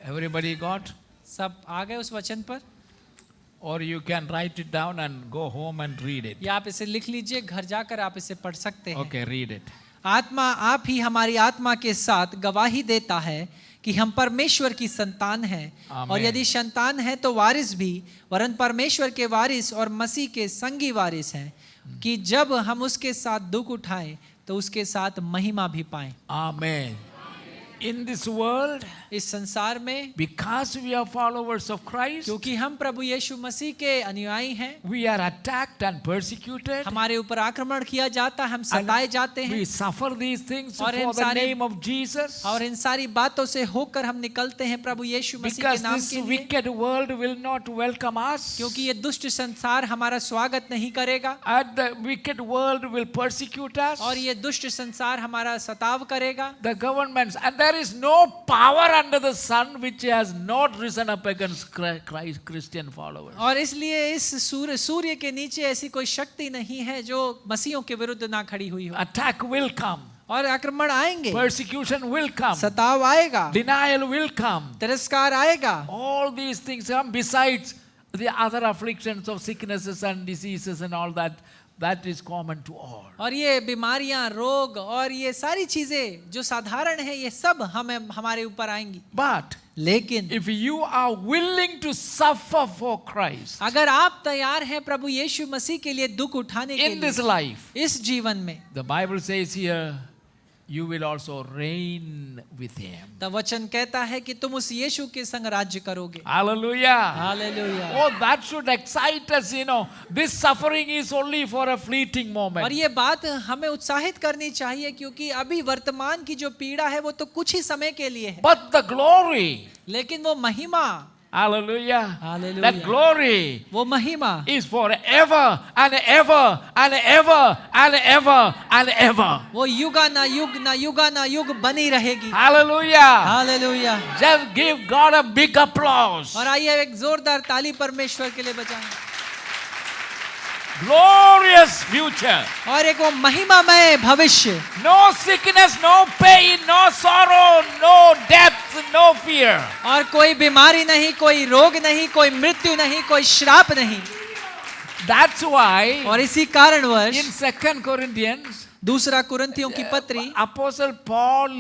Everybody got? सब आ गए उस वचन पर? Or you can write it down and go home and read it. या आप इसे लिख लीजिए, घर जाकर आप इसे पढ़ सकते हैं। Okay, read it. आत्मा आप ही हमारी आत्मा के साथ गवाही देता है कि हम परमेश्वर की संतान हैं, और यदि संतान है तो वारिस भी, वरन परमेश्वर के वारिस और मसीह के संगी वारिस हैं, कि जब हम उसके साथ दुख उठाएं तो उसके साथ महिमा भी पाएं। Amen. In this world, इस संसार में because we are followers of Christ, क्योंकि हम प्रभु यीशु मसीह के अनुयायी हैं, we are attacked and persecuted. हमारे ऊपर आक्रमण किया जाता है, हम सताए जाते हैं, We suffer these things और for the name of Jesus. और इन सारी बातों से होकर हम निकलते हैं प्रभु यीशु मसीह के Because नाम this के लिए, wicked world will not welcome us. क्योंकि ये दुष्ट संसार हमारा स्वागत नहीं करेगा, And the wicked world will persecute us. और ये दुष्ट संसार हमारा सताव करेगा। The governments, and there is no power under the sun which has not risen up against Christ, Christian followers. और इसलिए इस सूर्य के नीचे ऐसी कोई शक्ति नहीं है जो मसीहों के विरुद्ध ना खड़ी हुई हो। Attack will come. और आक्रमण आएंगे, Persecution will come. सताव आएगा, Denial will come. तिरस्कार आएगा। All these things come besides the other afflictions of sicknesses and diseases and all that. That is common to all. और ये बीमारियां, रोग और ये सारी चीजें जो साधारण है, ये सब हमें हमारे ऊपर आएंगी। But लेकिन if you are willing to suffer for Christ अगर आप तैयार हैं प्रभु यीशु मसीह के लिए दुख उठाने के in this लिए life, इस जीवन में, the Bible says here, you will also reign with Him. तब वचन कहता है कि तुम उस यीशु के संग राज्य करोगे। Hallelujah. Hallelujah. Oh, that should excite us, you know. This suffering is only for a fleeting और moment. ये बात हमें उत्साहित करनी चाहिए, क्योंकि अभी वर्तमान की जो पीड़ा है वो तो कुछ ही समय के लिए है, But the glory, लेकिन वो महिमा, hallelujah, Hallelujah. that glory वो महिमा is forever and ever and ever and ever and ever. वो युगाना युग बनी रहेगी। Hallelujah. Hallelujah. Just give God a big applause. और आइए एक जोरदार ताली परमेश्वर के लिए बजाएं। Glorious future. और एक वो महिमामय भविष्य, No sickness, no pain, no sorrow, no death, no fear. और कोई बीमारी नहीं, कोई रोग नहीं, कोई मृत्यु नहीं, कोई श्राप नहीं। That's why और इसी कारणवश in 2 Corinthians, दूसरा कुरिन्थियों की पत्री Apostle Paul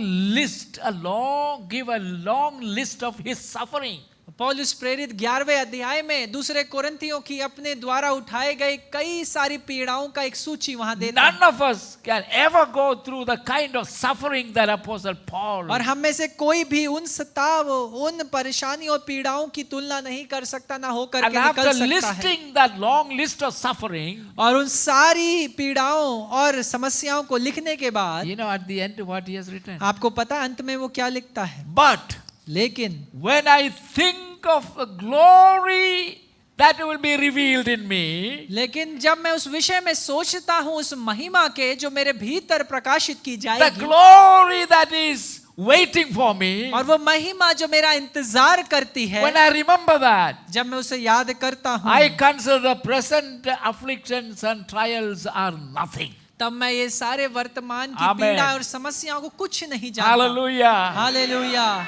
give a long list of his suffering. पौलुस प्रेरित 11वें अध्याय में दूसरे कोरिन्थियों की अपने द्वारा उठाए गए कई सारी पीड़ाओं का एक सूची वहां देता है। None of us can ever go through the kind of suffering that Apostle Paul. और हम में से कोई भी उन सताव, उन परेशानियों और पीड़ाओं की तुलना नहीं कर सकता, ना होकर And के after निकल सकता है। listing that long list of suffering, और उन सारी पीड़ाओं और समस्याओं को लिखने के बाद you know at the end what he has written. आपको पता अंत में वो क्या लिखता है? But लेकिन when I think of the glory that will be revealed in me, लेकिन जब मैं उस विषय में सोचता हूँ, उस महिमा के जो मेरे भीतर प्रकाशित की the जाएगी, glory that is waiting for me, और वो महिमा जो मेरा इंतजार करती है, when I remember that, जब मैं उसे याद करता हूँ, I consider the present afflictions and trials are nothing. तब मैं ये सारे वर्तमान की Amen. पीड़ा और समस्याओं को कुछ नहीं जानता। Hallelujah. Hallelujah.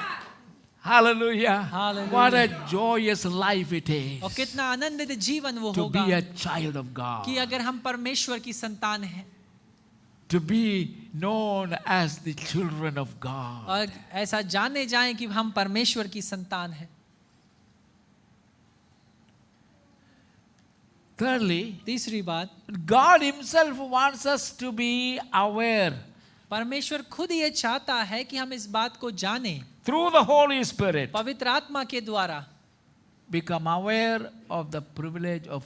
Hallelujah. Hallelujah. What a joyous life it और is कितना आनंदित जीवन वो to होगा be a child of God. कि अगर हम परमेश्वर की संतान हैं। to be known as the children of God. और ऐसा जाने जाएं कि हम परमेश्वर की संतान हैं। Thirdly, तीसरी बात, God Himself wants us to be aware परमेश्वर खुद ये चाहता है कि हम इस बात को जानें, through the Holy Spirit, पवित्र आत्मा के द्वारा become aware of the privilege of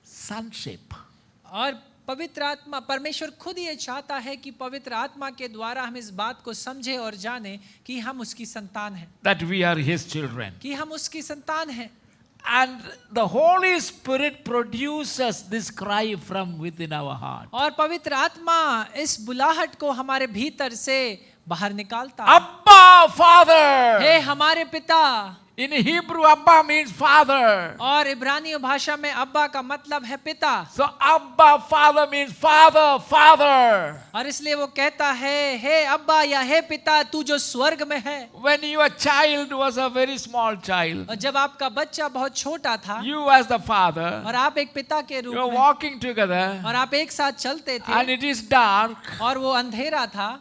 sonship. और पवित्र आत्मा, परमेश्वर खुद ये चाहता है कि पवित्र आत्मा के द्वारा हम इस बात को समझे और जाने कि हम उसकी संतान हैं, That we are His children. कि हम उसकी संतान हैं। And the Holy Spirit produces this cry from within our heart. और पवित्र आत्मा इस बुलाहट को हमारे भीतर से बाहर निकालता है। Abba, Father! हे हमारे पिता। In Hebrew, Abba means father. और इब्रानी भाषा में अब्बा का मतलब है पिता। So Abba, Father means father, father. और इसलिए वो कहता है, हे अब्बा या हे पिता, तू जो स्वर्ग में है। When your child was a very small child, और जब आपका बच्चा बहुत छोटा था, you as the father, और आप एक पिता के रूप you're में, walking together, और आप एक साथ चलते and थे, it is dark, और वो अंधेरा था,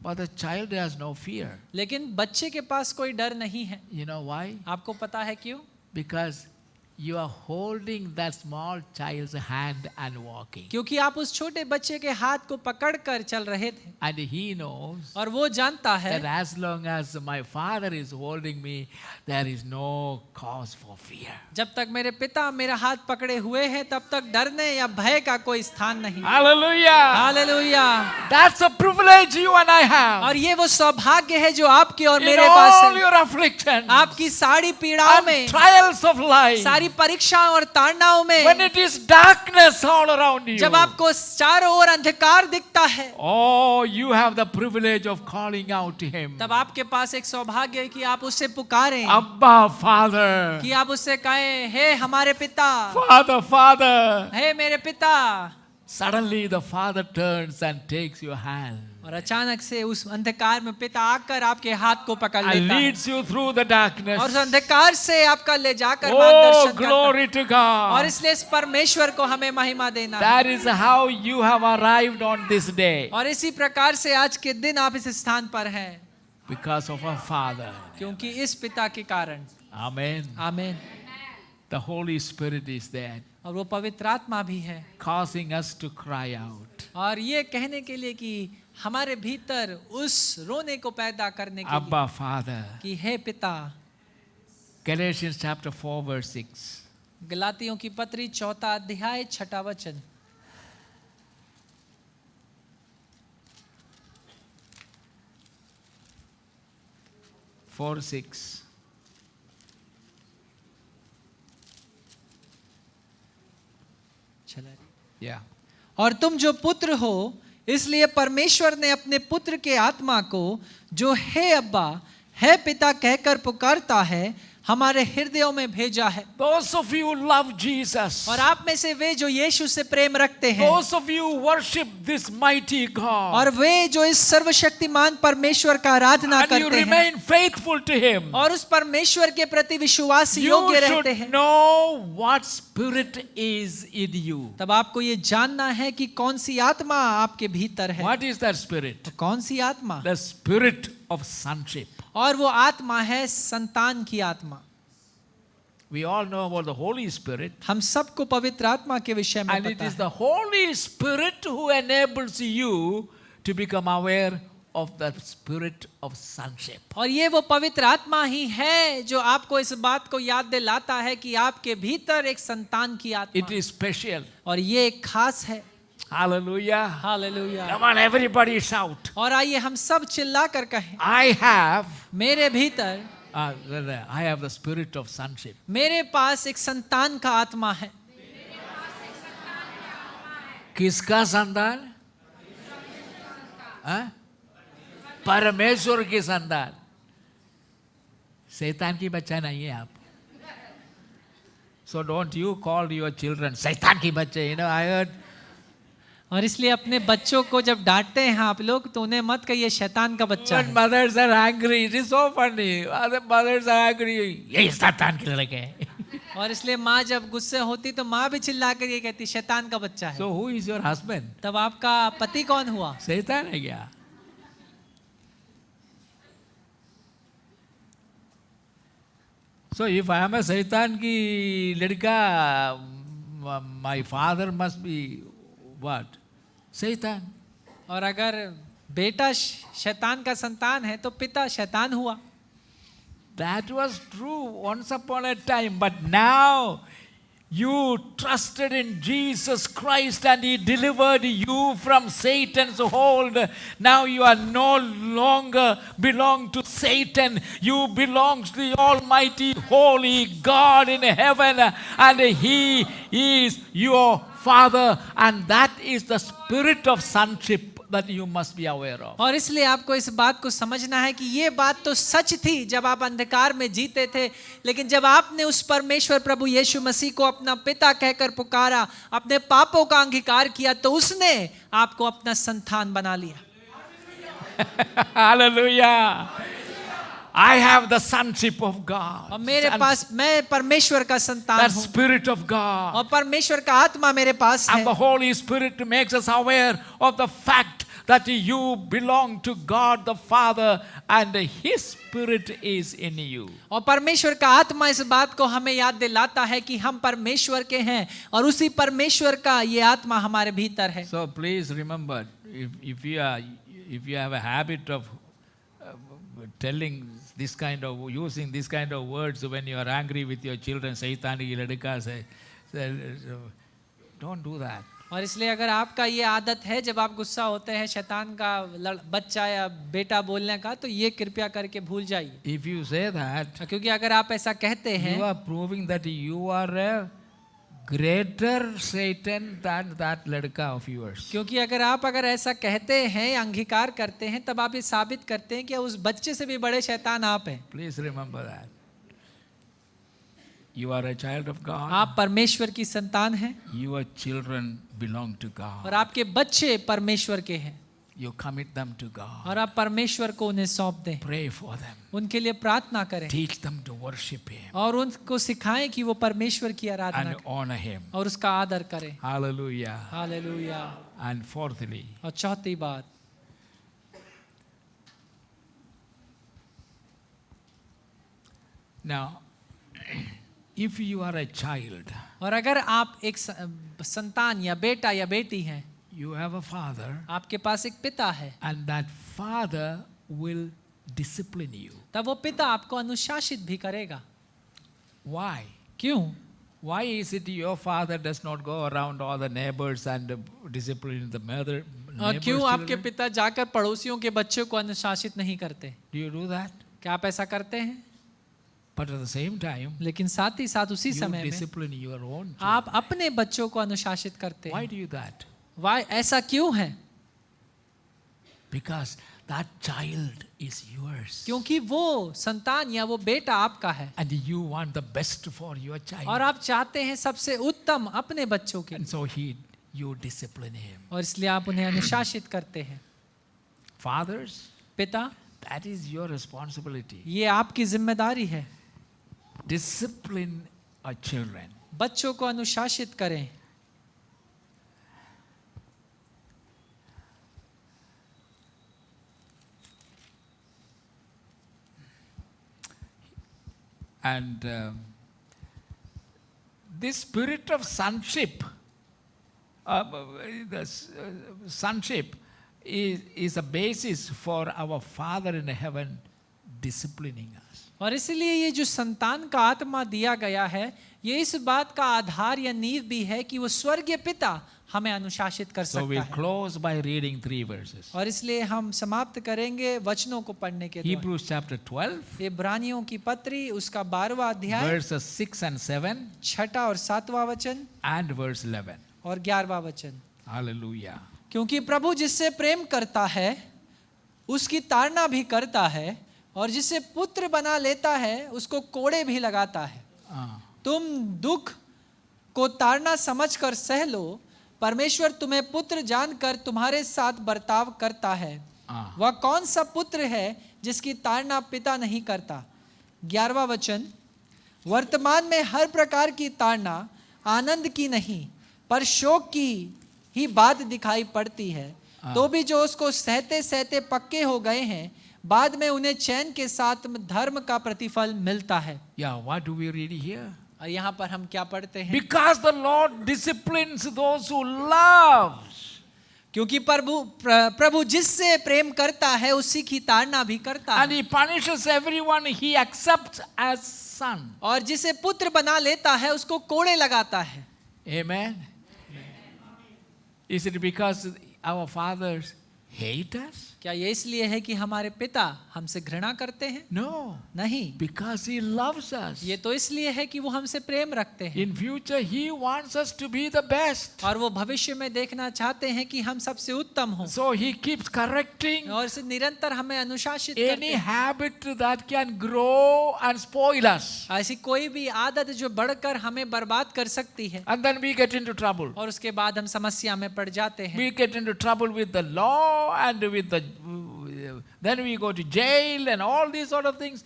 but the child has no fear. लेकिन बच्चे के पास कोई डर नहीं है। You know why? आपको पता है क्यों? Because you are holding that small child's hand and walking. क्योंकि आप उस छोटे बच्चे के हाथ को पकड़कर चल रहे थे, And he knows और वो जानता है that as long as my father is holding me, there is no cause for fear. जब तक मेरे पिता मेरा हाथ पकड़े हुए हैं, तब तक डरने या भय का कोई स्थान नहीं। Hallelujah! Hallelujah. That's a privilege you and I have. और ये वो सौभाग्य है जो आपके और In मेरे पास all है। your afflictions आपकी सारी पीड़ाओं and में, trials of life, सारी परीक्षाओं और ताड़नाओं में, when it is darkness all around you, जब आपको चारों ओर अंधकार दिखता है, oh, you have the privilege of calling out to Him. तब आपके पास एक सौभाग्य है कि आप उससे पुकारें, Abba, Father. कि आप उससे कहें, हे हमारे पिता, Father, Father. हे मेरे पिता। Suddenly the Father turns and takes your hand और अचानक से उस अंधकार में पिता आकर आपके हाथ को पकड़ and लेता है, leads you through the darkness. और उस अंधकार से आपका ले जाकर Oh, मार्गदर्शन करता है। glory to और God. इसलिए इस परमेश्वर को हमें महिमा देना है। That is how you have arrived on this day. और इसी प्रकार से आज के दिन आप इस स्थान पर हैं, Because of our Father. क्योंकि इस पिता के कारण। Amen. आमीन। The Holy Spirit is there, और वो पवित्र आत्मा भी है, causing us to cry out. और ये कहने के लिए कि हमारे भीतर उस रोने को पैदा करने के लिए Abba, Father. कि हे पिता। Galatians chapter 4 verse 6. गलातियों की पत्री 4 अध्याय 6 वचन। 4:6. Yeah. और तुम जो पुत्र हो, इसलिए परमेश्वर ने अपने पुत्र के आत्मा को, जो हे अब्बा, हे पिता कहकर पुकारता है, हमारे हृदयों में भेजा है। Those of you who love Jesus, और आप में से वे जो यीशु से प्रेम रखते हैं, those of you who worship this mighty God, और वे जो इस सर्वशक्तिमान परमेश्वर का आराधना and you करते हैं, remain faithful to Him, और उस परमेश्वर के प्रति विश्वास you योग्य रहते should हैं, know what spirit is in you. तब आपको ये जानना है कि कौन सी आत्मा आपके भीतर है। What is that spirit? तो कौन सी आत्मा? The spirit of sonship. और वो आत्मा है संतान की आत्मा। We all know about the Holy Spirit, हम सबको पवित्र आत्मा के विषय में and it पता is है, the Holy Spirit who enables you to become aware of the spirit of sonship. और ये वो पवित्र आत्मा ही है जो आपको इस बात को याद दिलाता है कि आपके भीतर एक संतान की आत्मा It is special. और ये एक खास है। Hallelujah. Hallelujah. Come on, everybody shout. और आइए हम सब चिल्ला कर कहें, I have, मेरे भीतर, I have the spirit of sonship. मेरे पास एक संतान का आत्मा है। किसका संतान? हाँ? परमेश्वर की संतान। शैतान की बच्चा नहीं है आप। So don't you call your children शैतान की बच्चे, you know, I heard. और इसलिए अपने बच्चों को जब डांटते हैं आप लोग, तो उन्हें मत कहिए शैतान का बच्चा When है। mothers are angry, it is so funny. Other mothers are angry. यही शैतान के लड़के हैं। और इसलिए माँ जब गुस्से होती तो माँ भी चिल्ला कर ये कहती शैतान का बच्चा है। So who is your husband? तब आपका पति कौन हुआ? शैतान है क्या? So if I am a शैतान की लड़का, my father must be what? शैतान. और अगर बेटा शैतान का संतान है तो पिता शैतान हुआ। That was true once upon a time, but now you trusted in Jesus Christ and He delivered you from Satan's hold. Now you are no longer belong to Satan. You belong to the Almighty Holy God in heaven, and He is your Father, and that is the spirit of sonship that you must be aware of. और इसलिए आपको इस बात को समझना है कि ये बात तो सच थी जब आप अंधकार में जीते थे, लेकिन जब आपने उस परमेश्वर प्रभु यीशु मसीह को अपना पिता कहकर पुकारा, अपने पापों का अंगीकार किया, तो उसने आपको अपना संतान बना लिया। Hallelujah. I have the sonship of God. और मेरे पास मैं परमेश्वर का संतान That हूँ, spirit of God. और परमेश्वर का आत्मा मेरे पास And the है। Holy Spirit makes us aware of the fact that you belong to God the Father and His Spirit is in you. और परमेश्वर का आत्मा इस बात को हमें याद दिलाता है कि हम परमेश्वर के हैं और उसी परमेश्वर का ये आत्मा हमारे भीतर है। So please remember, if you have a habit of telling this kind of, using this kind of words when you are angry with your children, Saitani ladka say, don't do that. और इसलिए अगर आपका ये आदत है जब आप गुस्सा होते हैं शैतान का बच्चा या बेटा बोलने का, तो ये कृपया करके भूल जाइए। If you say that, क्योंकि अगर आप ऐसा कहते हैं, you are proving that you are a greater Satan than that ladka of yours. क्योंकि अगर ऐसा कहते हैं, अंगीकार करते हैं, तब आप ये साबित करते हैं कि उस बच्चे से भी बड़े शैतान आप हैं। Please remember that. You are a child of God. आप परमेश्वर की संतान हैं Your children belong to और God. आपके बच्चे परमेश्वर के हैं, You commit them to God. और आप परमेश्वर को उन्हें सौंप दें, Pray for them. उनके लिए प्रार्थना करें Teach them to worship Him और उनको सिखाएं कि वो परमेश्वर की आराधना and करें honor Him. और उसका आदर करें। Hallelujah. हालेलुया। And fourthly, और चौथी बात, now, if you are a child, और अगर आप एक संतान या बेटा या बेटी हैं, you have a father, आपके पास एक पिता है, and that father will discipline you. तब वो पिता आपको अनुशासित भी करेगा। Why? क्यों? Why is it your father does not go around all the neighbors and discipline the mother? और क्यों आपके पिता जाकर पड़ोसियों के बच्चों को अनुशासित नहीं करते? Do you do that? क्या आप ऐसा करते हैं? But at the same time, लेकिन साथ ही साथ उसी you समय में discipline your own children. आप अपने बच्चों को अनुशासित करते Why हैं। do you that? वाई ऐसा क्यों है? Because that child is yours. क्योंकि वो संतान या वो बेटा आपका है And you want the best for your child. और आप चाहते हैं सबसे उत्तम अपने बच्चों के, And so you discipline him. और इसलिए आप उन्हें अनुशासित करते हैं। Fathers, पिता, that is your responsibility. ये आपकी जिम्मेदारी है। Discipline our children. बच्चों को अनुशासित करें। And this spirit of sonship, sonship is a basis for our Father in heaven disciplining us. और इसलिए ये जो संतान का आत्मा दिया गया है, ये इस बात का आधार या नींव भी है कि वो स्वर्गीय पिता हमें अनुशासित कर So सकता we'll है। close by reading 3 verses. और इसलिए हम समाप्त करेंगे वचनों को पढ़ने के द्वारा। Hebrews chapter 12, इब्रानियों की पत्री उसका 12वां अध्याय, verses 6 and 7, 6 और 7वां वचन and verse 11. और 11वां वचन। Hallelujah. क्योंकि प्रभु जिससे प्रेम करता है उसकी ताड़ना भी करता है, और जिसे पुत्र बना लेता है उसको कोड़े भी लगाता है। तुम दुख को ताड़ना समझकर सह लो, परमेश्वर तुम्हें पुत्र जानकर तुम्हारे साथ बर्ताव करता है। वह कौन सा पुत्र है जिसकी ताड़ना पिता नहीं करता? 11वां वचन, वर्तमान में हर प्रकार की ताड़ना आनंद की नहीं पर शोक की ही बात दिखाई पड़ती है, तो भी जो उसको सहते सहते पक्के हो गए हैं, बाद में उन्हें चैन के साथ धर्म का प्रतिफल मिलता है। Yeah, what do we read here? और यहाँ पर हम क्या पढ़ते हैं? Because the Lord disciplines those who loves. क्योंकि प्रभु जिससे प्रेम करता है उसी की ताड़ना भी करता And है, he punishes everyone he accepts as son. और जिसे पुत्र बना लेता है उसको कोड़े लगाता है। Amen. Is it because our fathers hate us? क्या ये इसलिए है कि हमारे पिता हमसे घृणा करते हैं? No. नहीं, Because he loves us. ये तो इसलिए है कि वो हमसे प्रेम रखते हैं In future, he wants us to be the best. और वो भविष्य में देखना चाहते हैं कि हम सबसे उत्तम हों, So he keeps correcting और इसे निरंतर हमें अनुशासित करते any हैं। habit that can grow and spoil us. ऐसी कोई भी आदत जो बढ़कर हमें बर्बाद कर सकती है, And then we get into trouble. और उसके बाद हम समस्या में पड़ जाते हैं। We get into trouble with the law and with the then we go to jail and all these sort of things.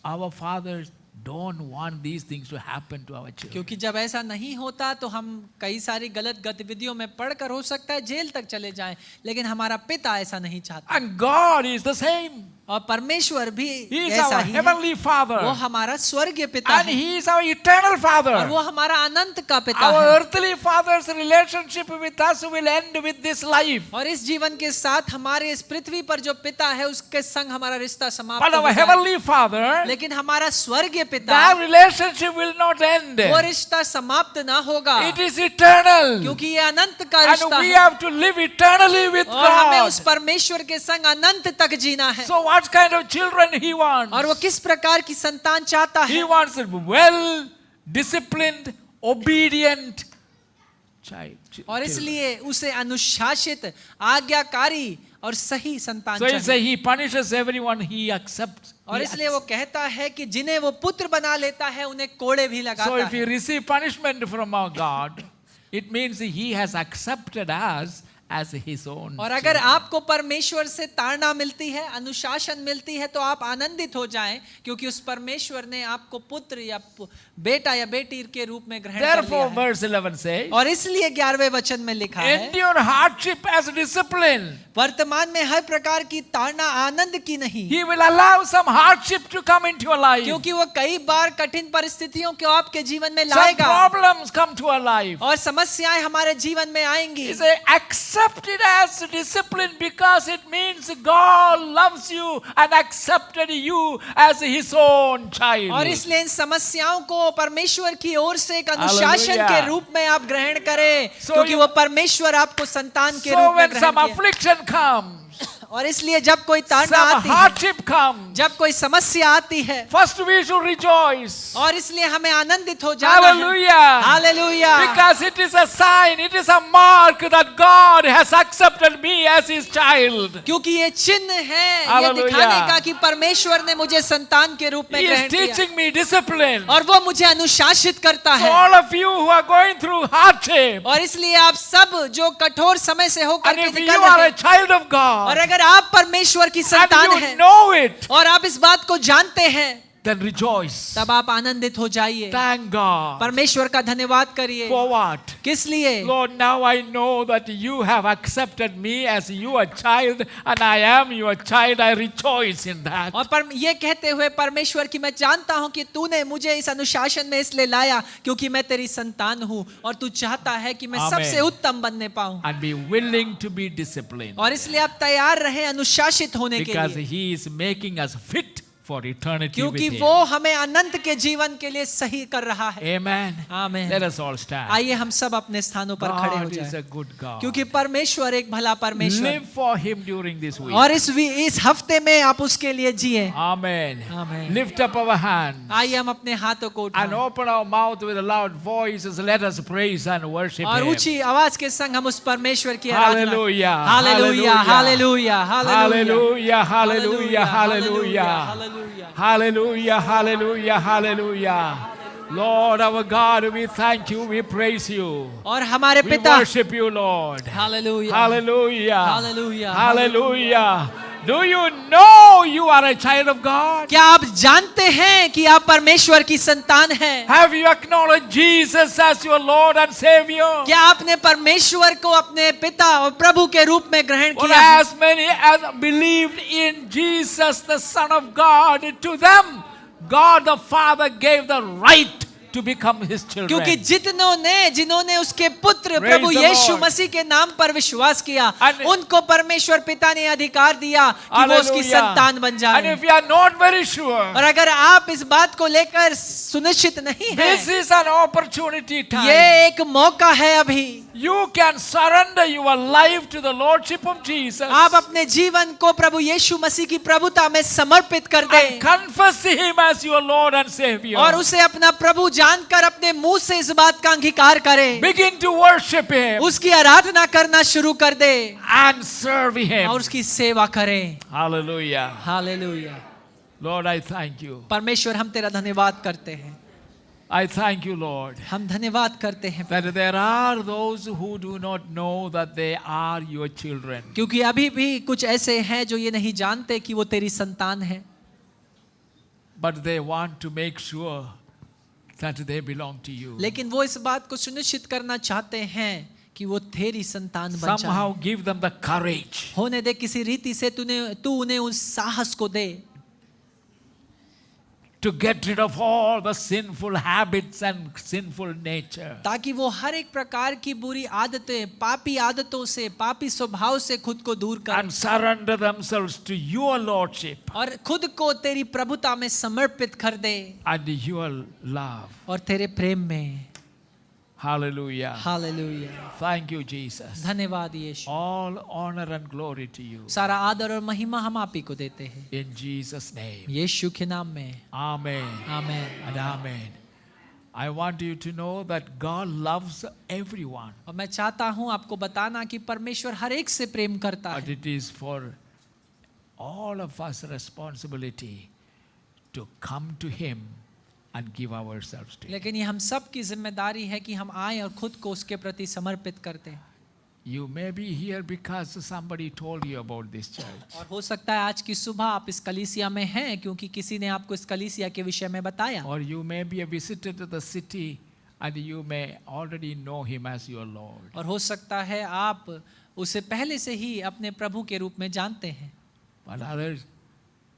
Our fathers don't want these things to happen to our children. क्योंकि जब ऐसा नहीं होता तो हम कई सारी गलत गतिविधियों में पड़कर हो सकता है जेल तक चले जाएं, लेकिन हमारा पिता ऐसा नहीं चाहता। And God is the same. और परमेश्वर भी He is ऐसा our ही है। heavenly वो Father. हमारा स्वर्गीय पिता And है, He is our eternal और Father. वो हमारा अनंत का पिता Our है। earthly father's relationship with us will end with this life. और इस जीवन के साथ हमारे इस पृथ्वी पर जो पिता है उसके संग हमारा रिश्ता समाप्त But हो our जाए। heavenly Father, लेकिन हमारा स्वर्गीय पिता, that relationship will not end. वो रिश्ता समाप्त ना होगा, It is eternal. क्योंकि ये अनंत का And रिश्ता we है, have to live eternally with और हमें उस God. परमेश्वर के संग अनंत तक जीना है। So what kind of children He wants? और वो किस प्रकार की संतान चाहता He है? wants a well disciplined, obedient child. और इसलिए उसे अनुशासित, आज्ञाकारी और सही संतान So he चाहिए। says He punishes everyone He accepts. और He इसलिए वो कहता है कि जिन्हें वो पुत्र बना लेता है उन्हें कोड़े भी So लगाता if we है। receive punishment from our God, it means He has accepted us as His own. और अगर आपको परमेश्वर से ताड़ना मिलती है, अनुशासन मिलती है, तो आप आनंदित हो जाएं, क्योंकि उस परमेश्वर ने आपको पुत्र या बेटा या बेटी के रूप में ग्रहण कर लिया Therefore, है। verse 11 says, और इसलिए 11वें वचन में लिखा है, endure hardship as discipline. वर्तमान में हर प्रकार की ताड़ना आनंद की नहीं, He will allow some hardship to come into your life. क्योंकि वो कई बार कठिन परिस्थितियों को आपके जीवन में Some लाएगा, problems come to our life. और समस्याएं हमारे जीवन में आएंगी। He says, accept it as discipline because it means God loves you and accepted you as His own child. और इसलिए इन समस्याओं को परमेश्वर की ओर से एक अनुशासन Hallelujah. के रूप में आप ग्रहण करें, So क्योंकि you- वो परमेश्वर आपको संतान के So रूप में when ग्रहण some किया। affliction comes, और इसलिए जब कोई ताड़ना some आती है, hardship comes, जब कोई समस्या आती है, first we should rejoice. और इसलिए हमें आनंदित हो जाना है। Hallelujah. Hallelujah. Because it is a sign, it is a mark that God has accepted me as His child. क्योंकि ये चिन्ह है, ये Hallelujah. दिखाने का कि परमेश्वर ने मुझे संतान के रूप में He ग्रहण is किया, teaching me discipline. और वो मुझे अनुशासित करता So है। all of you who are going through hardship, और इसलिए आप सब जो कठोर समय से होकर and के if you निकल are रहे a child of और God, अगर आप परमेश्वर की संतान and you हैं know it, और आप इस बात को जानते हैं, then rejoice. तब आप आनंदित हो जाइए, Thank God. परमेश्वर का धन्यवाद करिए। For what? किस लिए? Lord, now I know that you have accepted me as your child, and I am your child. I rejoice in that. और ये कहते हुए परमेश्वर की मैं जानता हूं कि तूने मुझे इस अनुशासन में इसलिए लाया क्योंकि मैं तेरी संतान हूं, और तू चाहता है कि मैं Amen. सबसे उत्तम बनने पाऊं, And be willing to be disciplined. और इसलिए आप तैयार रहे अनुशासित होने के Because लिए, He is making us fit for eternity with क्योंकि Him. वो हमें अनंत के जीवन के लिए सही कर रहा है। Amen. आमीन। Let us all stand. आइए हम सब अपने स्थानों पर खड़े हो God is जाएं, a good God. क्योंकि परमेश्वर एक भला परमेश्वर, Live for Him during this week. और इस हफ्ते में आप उसके लिए जिए। Amen. Amen. Lift up our hands आइए हम अपने हाथों को and उठाएं, open our mouth with a loud voices. Let us praise and worship और Him. ऊंची आवाज के संग हम उस परमेश्वर की आराधना। Hallelujah. Hallelujah, hallelujah, Hallelujah. Hallelujah. Hallelujah. Hallelujah. Hallelujah. Hallelujah. Hallelujah. Lord our God, we thank you. We praise you. और हमारे We पिता, worship you, Lord. Hallelujah, Hallelujah. Hallelujah. Hallelujah. Do you know know you are a child of God? क्या आप जानते हैं कि आप परमेश्वर की संतान हैं? Have you acknowledged Jesus as your Lord and Savior? क्या आपने परमेश्वर को अपने पिता और प्रभु के रूप में ग्रहण For किया है? as many as believed in Jesus, the Son of God, to them God the Father gave the right to become His children. क्योंकि जिन्होंने उसके पुत्र Praise Prabhu the Yeshu Lord. मसीह के नाम पर विश्वास किया, And- उनको परमेश्वर पिता ने अधिकार दिया कि वो उसकी Hallelujah. संतान बन And जाए। if you are not very sure, और अगर आप इस बात को लेकर सुनिश्चित नहीं this हैं, is an opportunity time. ये एक मौका है अभी। You can surrender your life to the Lordship of Jesus आप अपने जीवन को प्रभु यीशु मसीह की प्रभुता में समर्पित कर and दें confess Him as your Lord and Savior. और उसे अपना प्रभु जानकर अपने मुंह से इस बात का अंगीकार करें, Begin to worship Him उसकी आराधना करना शुरू कर दे and serve Him. और उसकी सेवा करें। Hallelujah. Hallelujah. Lord, I thank you. परमेश्वर हम तेरा धन्यवाद करते हैं, I thank you, Lord, हम धन्यवाद करते हैं that there are those who do not know that they are your children. क्योंकि अभी भी कुछ ऐसे हैं जो ये नहीं जानते कि वो तेरी संतान है, But they want to make sure that they belong to you. लेकिन वो इस बात को सुनिश्चित करना चाहते हैं कि वो तेरी संतान बन Somehow जाए। give them the courage होने दे, किसी रीति से तू उन्हें उस साहस को दे to get rid of all the sinful habits and sinful nature. ताकि वो हर एक प्रकार की बुरी आदतें, पापी आदतों से, पापी स्वभाव से खुद को दूर कर And surrender themselves to your Lordship और खुद को तेरी प्रभुता में समर्पित कर दे and your love. और तेरे प्रेम में। Hallelujah. Hallelujah. Thank you, Jesus. धन्यवाद यीशु। All honor and glory to you. सारा आदर और महिमा हम आप ही को देते हैं, In Jesus' name. यीशु के नाम में। Amen. Amen. And amen. I want you to know that God loves everyone. और मैं चाहता हूं आपको बताना कि परमेश्वर हर एक से प्रेम करता But है, it is for all of us responsibility to come to Him and give ourselves to Him. लेकिन ये हम सब की जिम्मेदारी है कि हम आए और खुद को उसके प्रति समर्पित करते हैं। You may be here because somebody told you about this church. और हो सकता है आज की सुबह आप इस कलीसिया में हैं क्योंकि किसी ने आपको इस कलीसिया के विषय में बताया, Or you may be a visitor to the city and you may already know Him as your Lord. और हो सकता है आप उसे पहले से ही अपने प्रभु के रूप में जानते हैं, But others,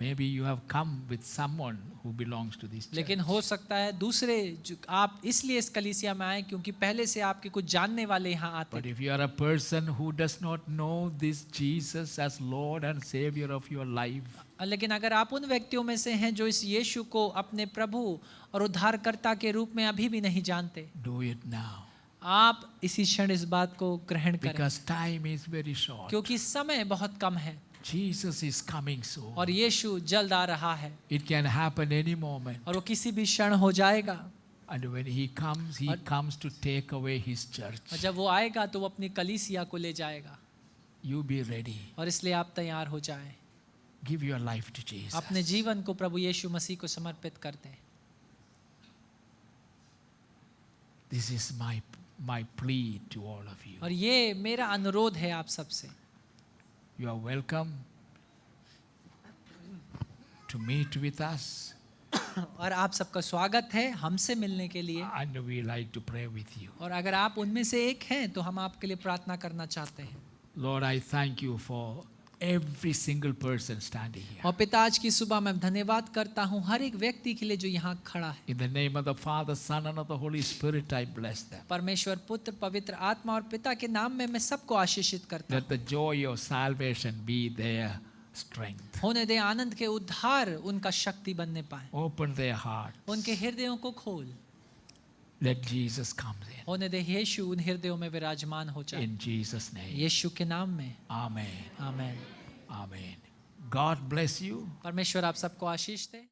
maybe you have come with someone who belongs to this church. लेकिन हो सकता है दूसरे जो आप इसलिए इस कलीसिया में आए क्योंकि पहले से आपके कुछ जानने वाले यहाँ आते But हैं। if you are a person who does not know this Jesus as Lord and Savior of your life, लेकिन अगर आप उन व्यक्तियों में से हैं जो इस यीशु को अपने प्रभु और उद्धारकर्ता के रूप में अभी भी नहीं जानते, do it now. आप इसी क्षण इस बात को ग्रहण करें, Because time is very short. क्योंकि समय बहुत कम है Jesus is coming soon. और यीशु जल्द आ रहा है It can happen any moment. और वो किसी भी क्षण हो जाएगा। And when He comes to take away His church. और जब वो आएगा तो वो अपनी कलीसिया को ले जाएगा, You be ready. और इसलिए आप तैयार हो जाएं, Give your life to Jesus. अपने जीवन को प्रभु यीशु मसीह को समर्पित कर दें। This is my plea to all of you. और ये मेरा अनुरोध है आप सबसे, You are welcome to meet with us, और आप सबका स्वागत है हमसे मिलने के लिए। and we like to pray with you. और अगर आप उनमें से एक हैं तो हम आपके लिए प्रार्थना करना चाहते हैं। Lord, I thank you for every single person standing here. और पिता, आज की सुबह मैं धन्यवाद करता हूँ हर एक व्यक्ति के लिए जो यहाँ खड़ा है। In the name of the Father, Son, and of the Holy Spirit, I bless them. परमेश्वर पुत्र, पवित्र आत्मा और पिता के नाम में मैं सबको आशीषित करता हूँ। Let the joy of salvation be their strength. होने दे आनंद के उद्धार उनका शक्ति बनने पाए। Open their heart. उनके हृदयों को खोल। Let Jesus come in. होने दे यीशु उन हृदयों में विराजमान हो जाए। In Jesus' name. यीशु के नाम में Amen. Amen. Amen. God bless you. परमेश्वर आप सबको आशीष दे।